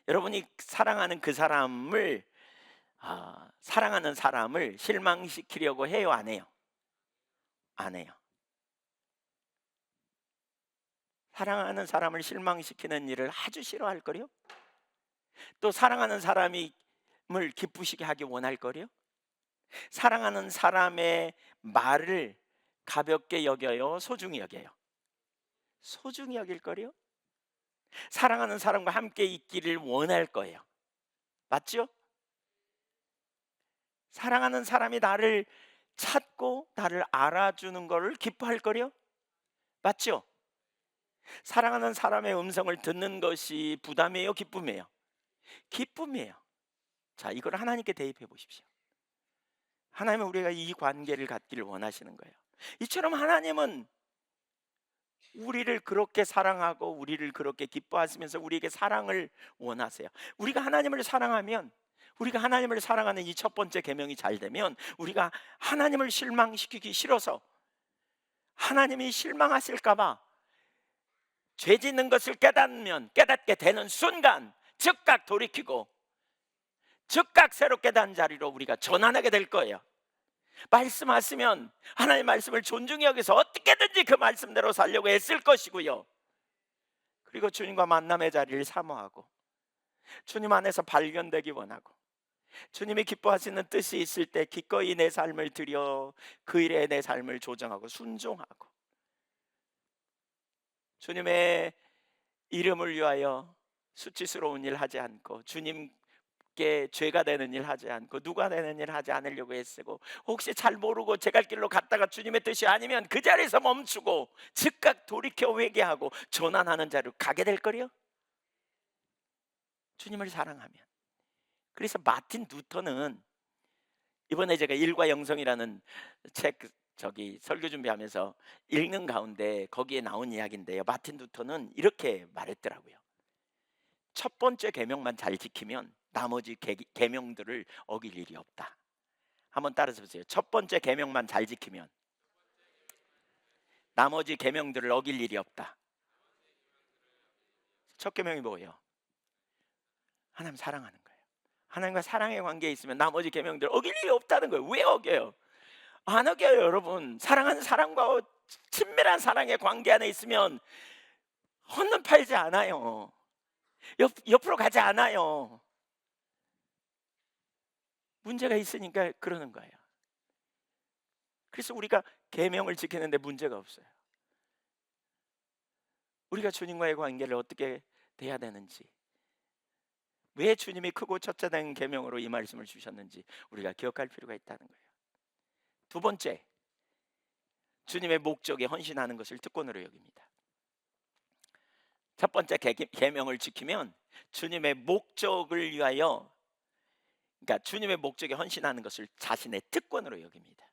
여러분이 사랑하는 그 사람을 사랑하는 사람을 실망시키려고 해요, 안 해요? 안 해요. 사랑하는 사람을 실망시키는 일을 아주 싫어할 거요. 또 사랑하는 사람을 기쁘시게 하기 원할 거요. 사랑하는 사람의 말을 가볍게 여겨요, 소중히 여겨요? 소중히 여길 거요. 사랑하는 사람과 함께 있기를 원할 거예요. 맞죠? 사랑하는 사람이 나를 찾고 나를 알아주는 것을 기뻐할 거려? 맞죠? 사랑하는 사람의 음성을 듣는 것이 부담이에요, 기쁨이에요? 기쁨이에요. 자, 이걸 하나님께 대입해 보십시오. 하나님은 우리가 이 관계를 갖기를 원하시는 거예요. 이처럼 하나님은 우리를 그렇게 사랑하고 우리를 그렇게 기뻐하시면서 우리에게 사랑을 원하세요. 우리가 하나님을 사랑하면, 우리가 하나님을 사랑하는 이 첫 번째 계명이 잘 되면, 우리가 하나님을 실망시키기 싫어서, 하나님이 실망하실까 봐 죄 짓는 것을 깨닫게 되는 순간 즉각 돌이키고 즉각 새롭게 된 자리로 우리가 전환하게 될 거예요. 말씀하시면 하나님의 말씀을 존중히 여기서 어떻게든지 그 말씀대로 살려고 애쓸 것이고요. 그리고 주님과 만남의 자리를 사모하고 주님 안에서 발견되기 원하고 주님이 기뻐하시는 뜻이 있을 때 기꺼이 내 삶을 드려 그 일에 내 삶을 조정하고 순종하고 주님의 이름을 위하여 수치스러운 일 하지 않고 주님께 죄가 되는 일 하지 않고 누가 되는 일 하지 않으려고 애쓰고 혹시 잘 모르고 제 갈 길로 갔다가 주님의 뜻이 아니면 그 자리에서 멈추고 즉각 돌이켜 회개하고 전환하는 자리로 가게 될 거요. 주님을 사랑하면. 그래서 마틴 루터는 이번에 제가 일과 영성이라는 책 저기 설교 준비하면서 읽는 가운데 거기에 나온 이야기인데요. 마틴 루터는 이렇게 말했더라고요. 첫 번째 계명만 잘 지키면 나머지 계명들을 어길 일이 없다. 한번 따라서 보세요. 첫 번째 계명만 잘 지키면 나머지 계명들을 어길 일이 없다. 첫 계명이 뭐예요? 하나님 사랑하는 거예요. 하나님과 사랑의 관계에 있으면 나머지 계명들 어길 일이 없다는 거예요. 왜 어겨요? 안 어겨요, 여러분. 사랑하는 사람과 친밀한 사랑의 관계 안에 있으면 헌눈 팔지 않아요. 옆으로 가지 않아요. 문제가 있으니까 그러는 거예요. 그래서 우리가 계명을 지키는데 문제가 없어요. 우리가 주님과의 관계를 어떻게 돼야 되는지, 왜 주님이 크고 첫째 된 계명으로 이 말씀을 주셨는지 우리가 기억할 필요가 있다는 거예요. 두 번째, 주님의 목적에 헌신하는 것을 특권으로 여깁니다. 첫 번째 계명을 지키면 주님의 목적을 위하여, 그러니까 주님의 목적에 헌신하는 것을 자신의 특권으로 여깁니다.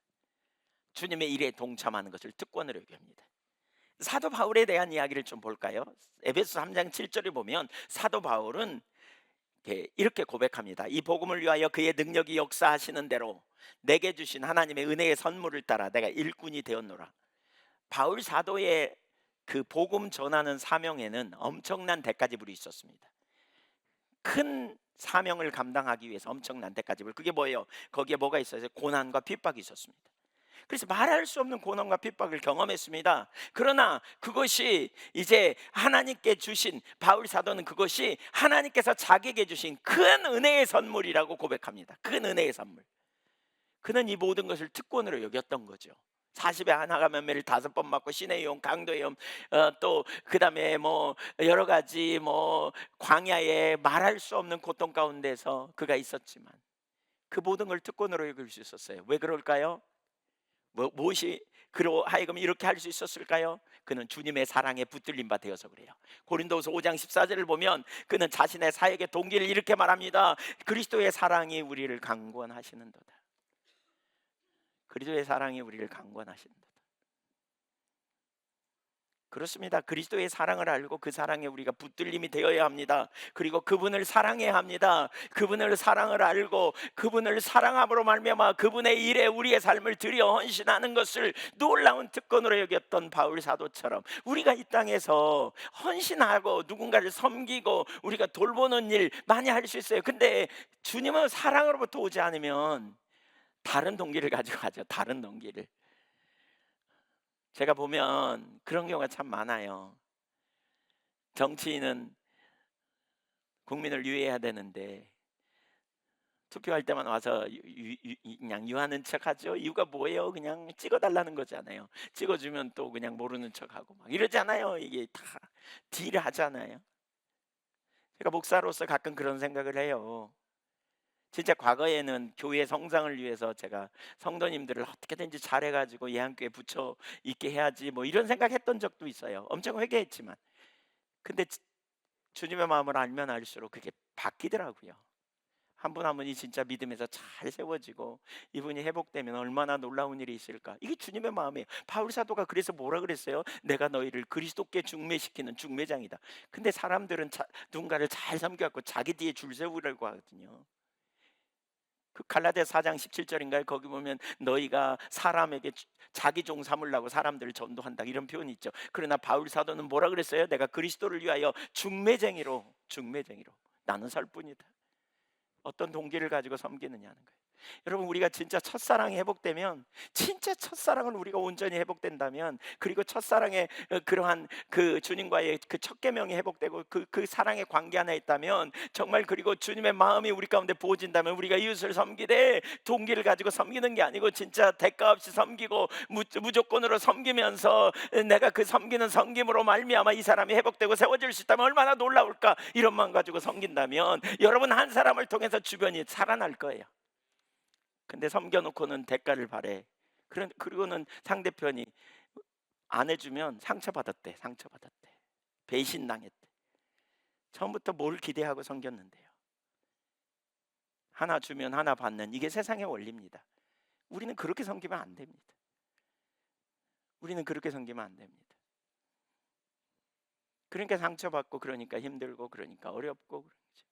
주님의 일에 동참하는 것을 특권으로 여깁니다. 사도 바울에 대한 이야기를 좀 볼까요? 에베소 3장 7절에 보면 사도 바울은 이렇게 고백합니다. 이 복음을 위하여 그의 능력이 역사하시는 대로 내게 주신 하나님의 은혜의 선물을 따라 내가 일꾼이 되었노라. 바울 사도의 그 복음 전하는 사명에는 엄청난 대가지불이 있었습니다. 큰 사명을 감당하기 위해서 엄청난 대가지불. 그게 뭐예요? 거기에 뭐가 있어요? 고난과 핍박이 있었습니다. 그래서 말할 수 없는 고난과 핍박을 경험했습니다. 그러나 그것이 이제 하나님께 주신, 바울 사도는 그것이 하나님께서 자기에게 주신 큰 은혜의 선물이라고 고백합니다. 큰 은혜의 선물. 그는 이 모든 것을 특권으로 여겼던 거죠. 40에 하나가 면매를 5번 맞고 신의 용, 강도의 용, 또 그다음에 뭐 여러 가지 뭐 광야에 말할 수 없는 고통 가운데서 그가 있었지만 그 모든 걸 특권으로 여길 수 있었어요. 왜 그럴까요? 무엇이 그로 하여금 이렇게 할 수 있었을까요? 그는 주님의 사랑에 붙들린 바 되어서 그래요. 고린도후서 5장 14절을 보면 그는 자신의 사역의 동기를 이렇게 말합니다. 그리스도의 사랑이 우리를 강권하시는도다. 그리스도의 사랑이 우리를 강권하시는도다. 그렇습니다. 그리스도의 사랑을 알고 그 사랑에 우리가 붙들림이 되어야 합니다. 그리고 그분을 사랑해야 합니다. 그분을 사랑을 알고 그분을 사랑함으로 말미암아 그분의 일에 우리의 삶을 들여 헌신하는 것을 놀라운 특권으로 여겼던 바울 사도처럼 우리가 이 땅에서 헌신하고 누군가를 섬기고 우리가 돌보는 일 많이 할 수 있어요. 근데 주님은 사랑으로부터 오지 않으면 다른 동기를 가지고 가죠. 다른 동기를. 제가 보면 그런 경우가 참 많아요. 정치인은 국민을 유해해야 되는데 투표할 때만 와서 그냥 유하는 척하죠. 이유가 뭐예요? 그냥 찍어달라는 거잖아요. 찍어주면 또 그냥 모르는 척하고 막 이러잖아요. 이게 다 딜을 하잖아요. 제가 목사로서 가끔 그런 생각을 해요. 진짜 과거에는 교회 성장을 위해서 제가 성도님들을 어떻게든지 잘해 가지고 예한교회 붙여 있게 해야지 뭐 이런 생각했던 적도 있어요. 엄청 회개했지만. 근데 주님의 마음을 알면 알수록 그게 바뀌더라고요. 한 분 한 분이 진짜 믿음에서 잘 세워지고 이분이 회복되면 얼마나 놀라운 일이 있을까. 이게 주님의 마음이에요. 바울 사도가 그래서 뭐라 그랬어요? 내가 너희를 그리스도께 중매시키는 중매장이다. 근데 사람들은 누군가를 잘 섬겨갖고 자기 뒤에 줄 세우려고 하거든요. 그 갈라디아 4장 17절인가요? 거기 보면 너희가 사람에게 자기 종 삼으려고 사람들을 전도한다 이런 표현이 있죠. 그러나 바울 사도는 뭐라 그랬어요? 내가 그리스도를 위하여 중매쟁이로 나는 살 뿐이다. 어떤 동기를 가지고 섬기느냐는 거예요. 여러분, 우리가 진짜 첫사랑이 회복되면, 진짜 첫사랑을 우리가 온전히 회복된다면, 그리고 첫사랑의 그러한 그 주님과의 그 첫 계명이 회복되고 그 사랑의 관계 안에 있다면, 정말 그리고 주님의 마음이 우리 가운데 부어진다면, 우리가 이웃을 섬기되 동기를 가지고 섬기는 게 아니고 진짜 대가 없이 섬기고 무조건으로 섬기면서 내가 그 섬기는 섬김으로 말미암아 이 사람이 회복되고 세워질 수 있다면 얼마나 놀라울까. 이런 마음 가지고 섬긴다면 여러분 한 사람을 통해서 주변이 살아날 거예요. 근데 섬겨놓고는 대가를 바래. 그리고는 상대편이 안 해주면 상처받았대. 배신당했대. 처음부터 뭘 기대하고 섬겼는데요. 하나 주면 하나 받는, 이게 세상의 원리입니다. 우리는 그렇게 섬기면 안 됩니다. 그러니까 상처받고, 그러니까 힘들고, 그러니까 어렵고, 그러죠.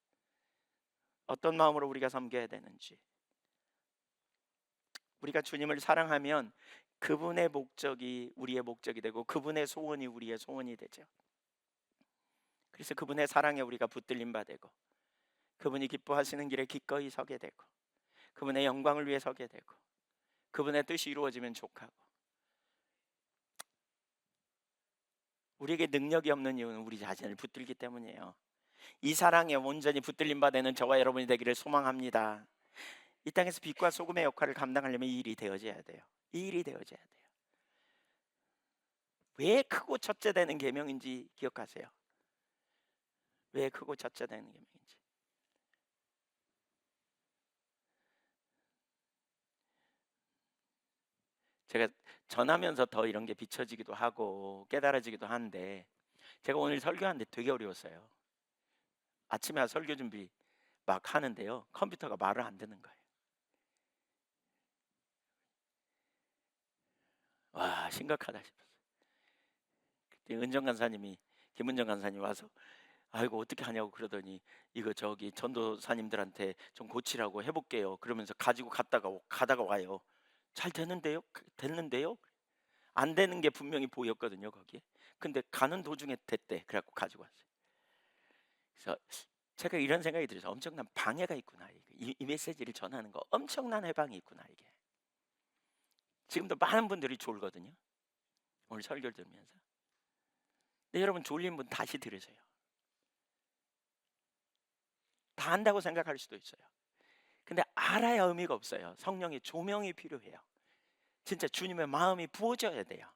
어떤 마음으로 우리가 섬겨야 되는지. 우리가 주님을 사랑하면 그분의 목적이 우리의 목적이 되고 그분의 소원이 우리의 소원이 되죠. 그래서 그분의 사랑에 우리가 붙들림 바 되고, 그분이 기뻐하시는 길에 기꺼이 서게 되고, 그분의 영광을 위해 서게 되고, 그분의 뜻이 이루어지면 족하고. 우리에게 능력이 없는 이유는 우리 자신을 붙들기 때문이에요. 이 사랑에 온전히 붙들림 바 되는 저와 여러분이 되기를 소망합니다. 이 땅에서 빛과 소금의 역할을 감당하려면 이 일이 되어져야 돼요. 왜 크고 첫째 되는 계명인지 기억하세요. 왜 크고 첫째 되는 계명인지. 제가 전하면서 더 이런 게 비춰지기도 하고 깨달아지기도 하는데, 제가 오늘 설교하는데 되게 어려웠어요. 아침에 설교 준비 막 하는데요, 컴퓨터가 말을 안 듣는 거예요. 와, 심각하다 싶었어요. 그때 김은정 간사님이 와서 아이고 어떻게 하냐고 그러더니, 이거 저기 전도사님들한테 좀 고치라고 해볼게요. 그러면서 가지고 가다가 와요. 잘 됐는데요? 안 되는 게 분명히 보였거든요 거기에. 근데 가는 도중에 됐대. 그래갖고 가지고 왔어요. 그래서 제가 이런 생각이 들어서 엄청난 방해가 있구나. 이 메시지를 전하는 거 엄청난 해방이 있구나. 이게 지금도 많은 분들이 졸거든요, 오늘 설교를 들으면서. 근데 여러분, 졸린 분 다시 들으세요. 다 안다고 생각할 수도 있어요. 근데 알아야 의미가 없어요. 성령의 조명이 필요해요. 진짜 주님의 마음이 부어져야 돼요.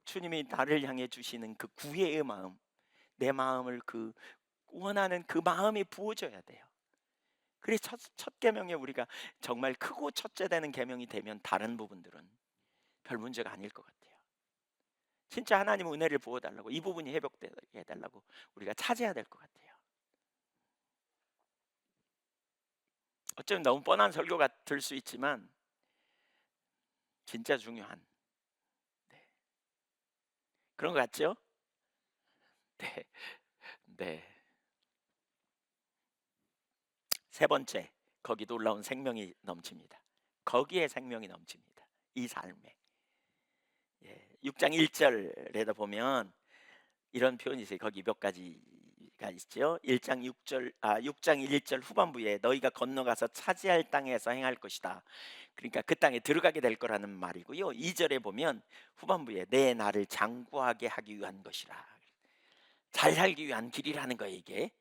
주님이 나를 향해 주시는 그 구애의 마음, 내 마음을 그 원하는 그 마음이 부어져야 돼요. 그래서 첫 계명에 우리가 정말 크고 첫째 되는 계명이 되면 다른 부분들은 별 문제가 아닐 것 같아요. 진짜 하나님 은혜를 부어달라고, 이 부분이 회복되게 해달라고 우리가 찾아야 될 것 같아요. 어쩌면 너무 뻔한 설교가 될 수 있지만 진짜 중요한, 네, 그런 것 같죠? 네, 네. 세 번째, 거기 놀라운 생명이 넘칩니다. 거기에 생명이 넘칩니다. 이 삶에. 6장 1절에다 보면 이런 표현이 있어요. 거기 몇 가지가 있죠. 6장 1절 후반부에 너희가 건너가서 차지할 땅에서 행할 것이다. 그러니까 그 땅에 들어가게 될 거라는 말이고요. 2절에 보면 후반부에 내 나를 장구하게 하기 위한 것이라. 잘 살기 위한 길이라는 거예요, 이게.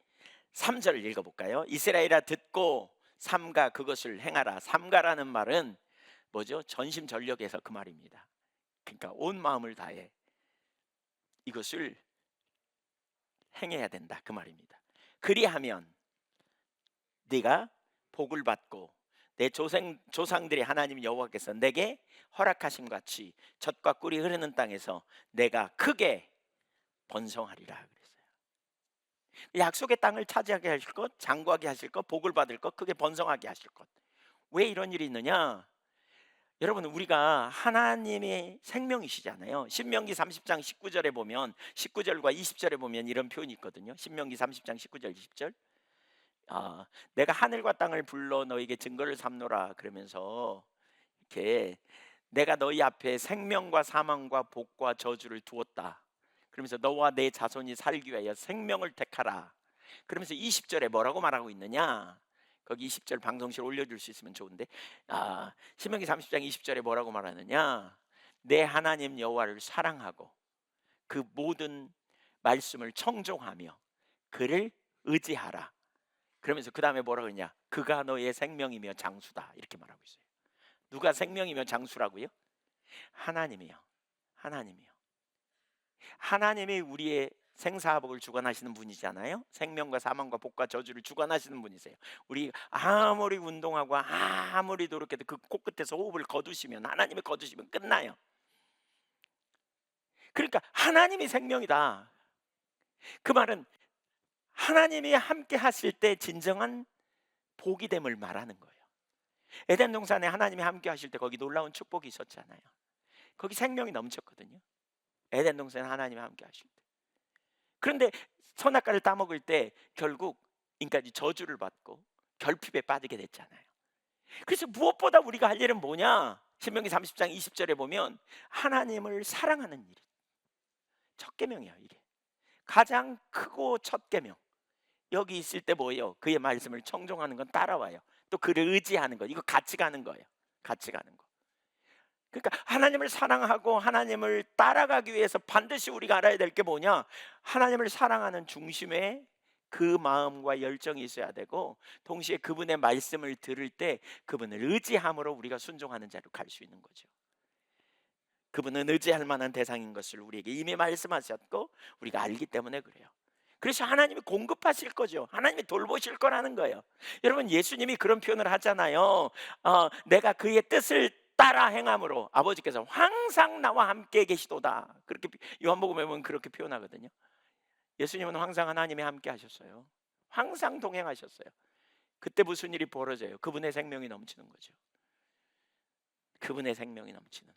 3절을 읽어볼까요? 이스라엘아 듣고 삼가 그것을 행하라. 삼가라는 말은 뭐죠? 전심전력에서 그 말입니다. 그러니까 온 마음을 다해 이것을 행해야 된다, 그 말입니다. 그리하면 네가 복을 받고 내 조상들이 하나님 여호와께서 내게 허락하심 같이 젖과 꿀이 흐르는 땅에서 내가 크게 번성하리라 그랬어요. 약속의 땅을 차지하게 하실 것, 장구하게 하실 것, 복을 받을 것, 크게 번성하게 하실 것. 왜 이런 일이 있느냐? 여러분, 우리가 하나님의 생명이시잖아요. 신명기 30장 19절에 보면, 19절과 20절에 보면 이런 표현이 있거든요. 신명기 30장 19절 20절. 내가 하늘과 땅을 불러 너에게 증거를 삼노라 그러면서 이렇게 내가 너희 앞에 생명과 사망과 복과 저주를 두었다. 그러면서 너와 내 자손이 살기 위하여 생명을 택하라. 그러면서 20절에 뭐라고 말하고 있느냐? 거기 20절 방송실 올려줄 수 있으면 좋은데, 신명기 30장 20절에 뭐라고 말하느냐? 내 하나님 여호와를 사랑하고 그 모든 말씀을 청종하며 그를 의지하라. 그러면서 그 다음에 뭐라고 했냐? 그가 너의 생명이며 장수다. 이렇게 말하고 있어요. 누가 생명이며 장수라고요? 하나님이요. 하나님이요. 하나님이 우리의 생사복을 주관하시는 분이잖아요. 생명과 사망과 복과 저주를 주관하시는 분이세요. 우리 아무리 운동하고 아무리 노력해도 그 코끝에서 호흡을 거두시면, 하나님이 거두시면 끝나요. 그러니까 하나님이 생명이다. 그 말은 하나님이 함께 하실 때 진정한 복이 됨을 말하는 거예요. 에덴 동산에 하나님이 함께 하실 때 거기 놀라운 축복이 있었잖아요. 거기 생명이 넘쳤거든요. 에덴 동산에 하나님이 함께 하실 때. 그런데 선악과를 따먹을 때 결국 인간이 저주를 받고 결핍에 빠지게 됐잖아요. 그래서 무엇보다 우리가 할 일은 뭐냐? 신명기 30장 20절에 보면 하나님을 사랑하는 일. 첫 계명이에요, 이게. 가장 크고 첫 계명. 여기 있을 때 뭐예요? 그의 말씀을 청종하는 건 따라와요. 또 그를 의지하는 거. 이거 같이 가는 거예요. 같이 가는 거. 그러니까 하나님을 사랑하고 하나님을 따라가기 위해서 반드시 우리가 알아야 될 게 뭐냐? 하나님을 사랑하는 중심에 그 마음과 열정이 있어야 되고, 동시에 그분의 말씀을 들을 때 그분을 의지함으로 우리가 순종하는 자로 갈 수 있는 거죠. 그분은 의지할 만한 대상인 것을 우리에게 이미 말씀하셨고 우리가 알기 때문에 그래요. 그래서 하나님이 공급하실 거죠. 하나님이 돌보실 거라는 거예요. 여러분, 예수님이 그런 표현을 하잖아요. 내가 그의 뜻을 따라 행함으로 아버지께서 항상 나와 함께 계시도다. 그렇게 요한복음에 보면 그렇게 표현하거든요. 예수님은 항상 하나님이 함께 하셨어요. 항상 동행하셨어요. 그때 무슨 일이 벌어져요? 그분의 생명이 넘치는 거죠. 그분의 생명이 넘치는.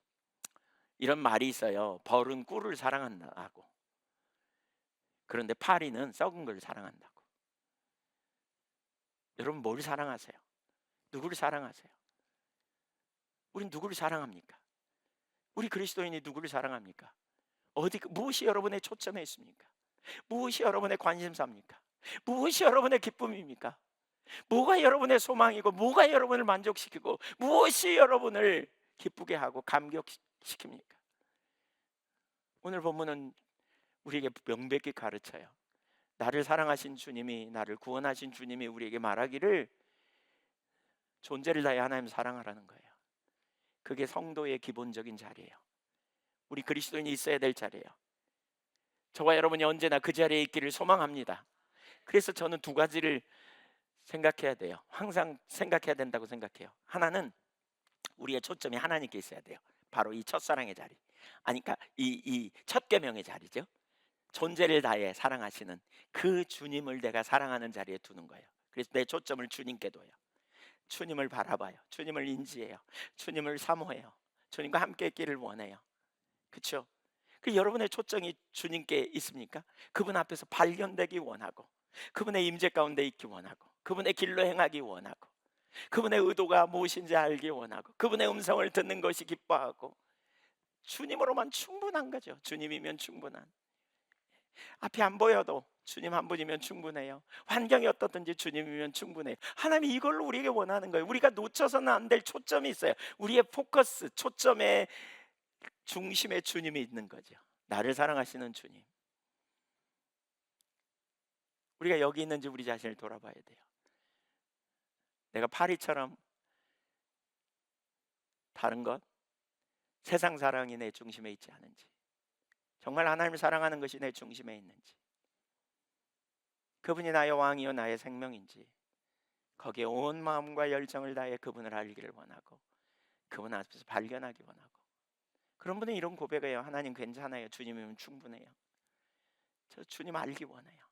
이런 말이 있어요. 벌은 꿀을 사랑한다고. 그런데 파리는 썩은 걸 사랑한다고. 여러분, 뭘 사랑하세요? 누구를 사랑하세요? 우린 누구를 사랑합니까? 우리 그리스도인이 누구를 사랑합니까? 무엇이 여러분의 초점에 있습니까? 무엇이 여러분의 관심사입니까? 무엇이 여러분의 기쁨입니까? 뭐가 여러분의 소망이고 뭐가 여러분을 만족시키고 무엇이 여러분을 기쁘게 하고 감격시킵니까? 오늘 본문은 우리에게 명백히 가르쳐요. 나를 사랑하신 주님이, 나를 구원하신 주님이 우리에게 말하기를 존재를 다해 하나님 사랑하라는 거예요. 그게 성도의 기본적인 자리예요. 우리 그리스도인이 있어야 될 자리예요. 저와 여러분이 언제나 그 자리에 있기를 소망합니다. 그래서 저는 두 가지를 생각해야 돼요. 항상 생각해야 된다고 생각해요. 하나는 우리의 초점이 하나님께 있어야 돼요. 바로 이 첫사랑의 자리. 그러니까 이 첫 계명의 자리죠. 존재를 다해 사랑하시는 그 주님을 내가 사랑하는 자리에 두는 거예요. 그래서 내 초점을 주님께 둬요. 주님을 바라봐요. 주님을 인지해요. 주님을 사모해요. 주님과 함께 있기를 원해요. 그렇죠? 그 여러분의 초점이 주님께 있습니까? 그분 앞에서 발견되기 원하고, 그분의 임재 가운데 있기 원하고, 그분의 길로 행하기 원하고, 그분의 의도가 무엇인지 알기 원하고, 그분의 음성을 듣는 것이 기뻐하고, 주님으로만 충분한 거죠. 주님이면 충분한. 앞이 안 보여도 주님 한 분이면 충분해요. 환경이 어떻든지 주님이면 충분해요. 하나님이 이걸로 우리에게 원하는 거예요. 우리가 놓쳐서는 안 될 초점이 있어요. 우리의 포커스, 초점의 중심에 주님이 있는 거죠. 나를 사랑하시는 주님. 우리가 여기 있는지 우리 자신을 돌아봐야 돼요. 내가 파리처럼 다른 것, 세상 사랑이 내 중심에 있지 않은지, 정말 하나님을 사랑하는 것이 내 중심에 있는지, 그분이 나의 왕이요 나의 생명인지, 거기에 온 마음과 열정을 다해 그분을 알기를 원하고 그분 앞에서 발견하기 원하고, 그런 분은 이런 고백해요. 하나님 괜찮아요. 주님이면 충분해요. 저 주님 알기 원해요.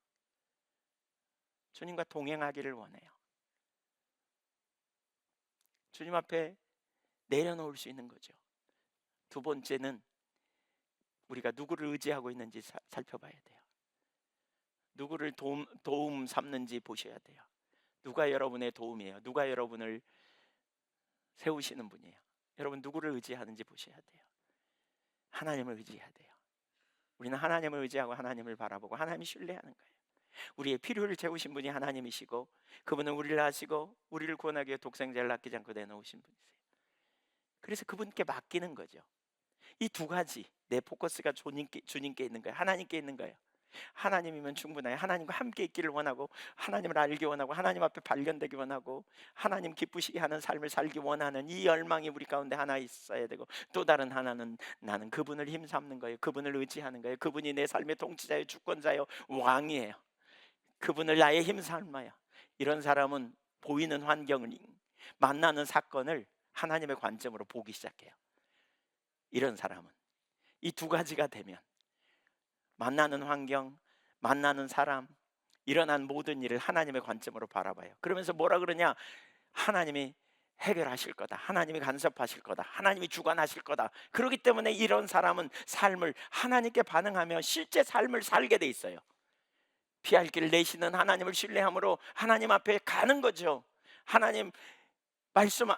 주님과 동행하기를 원해요. 주님 앞에 내려놓을 수 있는 거죠. 두 번째는 우리가 누구를 의지하고 있는지 살펴봐야 돼요. 누구를 도움 삼는지 보셔야 돼요. 누가 여러분의 도움이에요? 누가 여러분을 세우시는 분이에요? 여러분 누구를 의지하는지 보셔야 돼요. 하나님을 의지해야 돼요. 우리는 하나님을 의지하고 하나님을 바라보고 하나님이 신뢰하는 거예요. 우리의 필요를 채우신 분이 하나님이시고 그분은 우리를 아시고 우리를 구원하기 위해 독생자를 아끼지 않고 내놓으신 분이세요. 그래서 그분께 맡기는 거죠. 이 두 가지, 내 포커스가 주님께 있는 거예요. 하나님께 있는 거예요. 하나님이면 충분해요. 하나님과 함께 있기를 원하고 하나님을 알기 원하고 하나님 앞에 발견되기 원하고 하나님 기쁘시게 하는 삶을 살기 원하는 이 열망이 우리 가운데 하나 있어야 되고, 또 다른 하나는 나는 그분을 힘삼는 거예요. 그분을 의지하는 거예요. 그분이 내 삶의 통치자요, 주권자요, 왕이에요. 그분을 나의 힘삼아요. 이런 사람은 보이는 환경을, 만나는 사건을 하나님의 관점으로 보기 시작해요. 이런 사람은 이 두 가지가 되면 만나는 환경, 만나는 사람, 일어난 모든 일을 하나님의 관점으로 바라봐요. 그러면서 뭐라 그러냐? 하나님이 해결하실 거다. 하나님이 간섭하실 거다. 하나님이 주관하실 거다. 그렇기 때문에 이런 사람은 삶을 하나님께 반응하며 실제 삶을 살게 돼 있어요. 피할 길을 내시는 하나님을 신뢰함으로 하나님 앞에 가는 거죠. 하나님 말씀이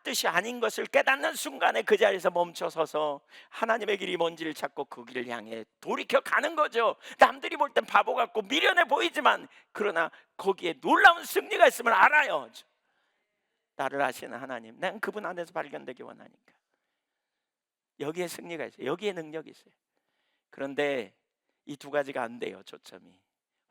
뜻이 아닌 것을 깨닫는 순간에 그 자리에서 멈춰서서 하나님의 길이 뭔지를 찾고 그 길을 향해 돌이켜 가는 거죠. 남들이 볼 땐 바보 같고 미련해 보이지만 그러나 거기에 놀라운 승리가 있음을 알아요. 나를 아시는 하나님, 난 그분 안에서 발견되기 원하니까. 여기에 승리가 있어요. 여기에 능력이 있어요. 그런데 이 두 가지가 안 돼요. 초점이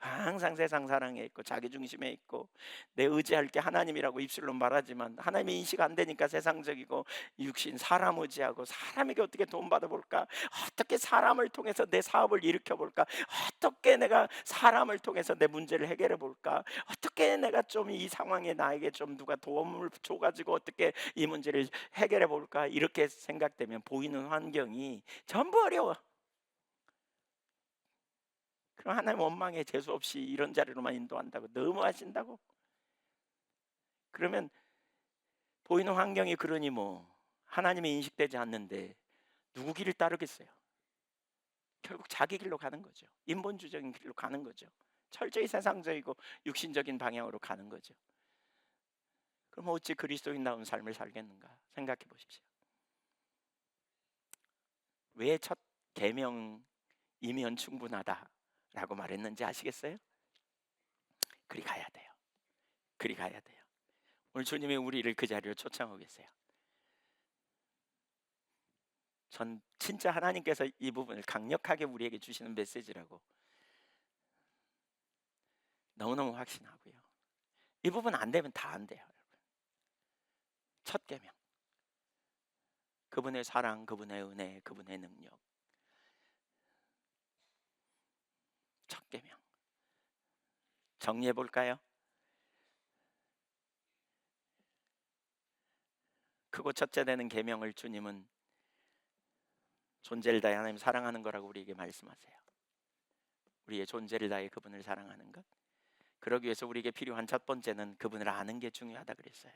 항상 세상 사랑에 있고 자기 중심에 있고 내 의지할 게 하나님이라고 입술로 말하지만 하나님이 인식 안 되니까 세상적이고 육신 사람 의지하고, 사람에게 어떻게 돈 받아볼까, 어떻게 사람을 통해서 내 사업을 일으켜볼까, 어떻게 내가 사람을 통해서 내 문제를 해결해 볼까, 어떻게 내가 좀 이 상황에 나에게 좀 누가 도움을 줘가지고 어떻게 이 문제를 해결해 볼까, 이렇게 생각되면 보이는 환경이 전부 어려워. 그럼 하나님 원망에 재수 없이 이런 자리로만 인도한다고, 너무 하신다고? 그러면 보이는 환경이 그러니 뭐 하나님이 인식되지 않는데 누구 길을 따르겠어요? 결국 자기 길로 가는 거죠. 인본주의적인 길로 가는 거죠. 철저히 세상적이고 육신적인 방향으로 가는 거죠. 그럼 어찌 그리스도인다운 삶을 살겠는가 생각해 보십시오. 왜 첫 계명이면 충분하다라고 말했는지 아시겠어요? 그리 가야 돼요. 그리 가야 돼요. 오늘 주님이 우리를 그 자리로 초청하고 계세요. 전 진짜 하나님께서 이 부분을 강력하게 우리에게 주시는 메시지라고 너무너무 확신하고요. 이 부분 안 되면 다 안 돼요. 첫 계명, 그분의 사랑, 그분의 은혜, 그분의 능력. 첫 계명 정리해 볼까요? 크고 첫째 되는 계명을 주님은 존재를 다해 하나님 사랑하는 거라고 우리에게 말씀하세요. 우리의 존재를 다해 그분을 사랑하는 것. 그러기 위해서 우리에게 필요한 첫 번째는 그분을 아는 게 중요하다 그랬어요.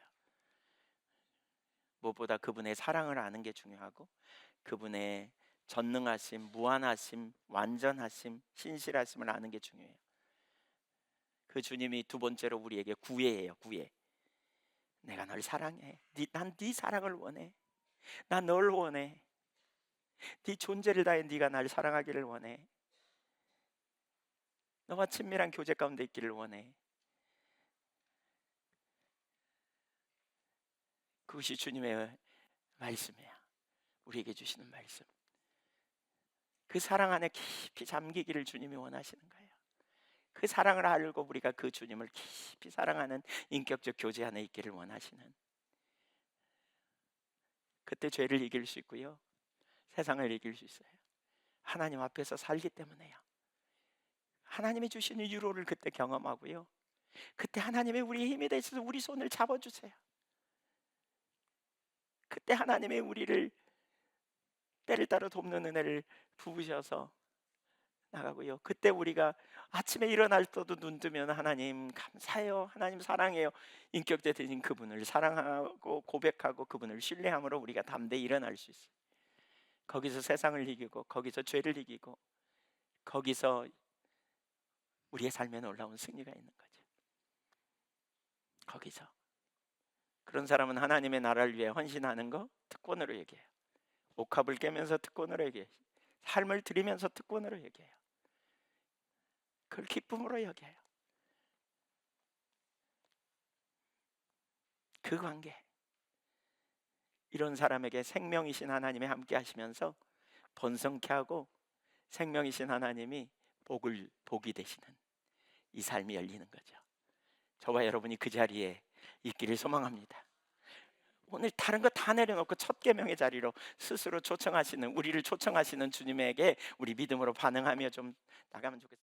무엇보다 그분의 사랑을 아는 게 중요하고 그분의 전능하심, 무한하심, 완전하심, 신실하심을 아는 게 중요해요. 그 주님이 두 번째로 우리에게 구애해요. 구애. 내가 널 사랑해. 난 네 사랑을 원해. 난 널 원해. 네 존재를 다해 네가 날 사랑하기를 원해. 너와 친밀한 교제 가운데 있기를 원해. 그것이 주님의 말씀이야. 우리에게 주시는 말씀. 그 사랑 안에 깊이 잠기기를 주님이 원하시는 거예요. 그 사랑을 알고 우리가 그 주님을 깊이 사랑하는 인격적 교제 안에 있기를 원하시는, 그때 죄를 이길 수 있고요, 세상을 이길 수 있어요. 하나님 앞에서 살기 때문에요. 하나님이 주시는 위로를 그때 경험하고요, 그때 하나님의 우리의 힘이 되셔서 우리 손을 잡아주세요. 그때 하나님의 우리를 때를 따라 돕는 은혜를 부으셔서 나가고요. 그때 우리가 아침에 일어날 때도 눈 뜨면 하나님 감사해요. 하나님 사랑해요. 인격제 되신 그분을 사랑하고 고백하고 그분을 신뢰함으로 우리가 담대히 일어날 수 있어요. 거기서 세상을 이기고 거기서 죄를 이기고 거기서 우리의 삶에 놀라운 승리가 있는 거죠. 거기서 그런 사람은 하나님의 나라를 위해 헌신하는 거 특권으로 얘기해요. 옥합을 깨면서 특권으로 얘기해요. 삶을 드리면서 특권으로 얘기해요. 그걸 기쁨으로 여겨요. 그 관계, 이런 사람에게 생명이신 하나님이 함께 하시면서 번성케 하고 생명이신 하나님이 복이 되시는 이 삶이 열리는 거죠. 저와 여러분이 그 자리에 있기를 소망합니다. 오늘 다른 거 다 내려놓고 첫 계명의 자리로 스스로 초청하시는, 우리를 초청하시는 주님에게 우리 믿음으로 반응하며 좀 나가면 좋겠습니다.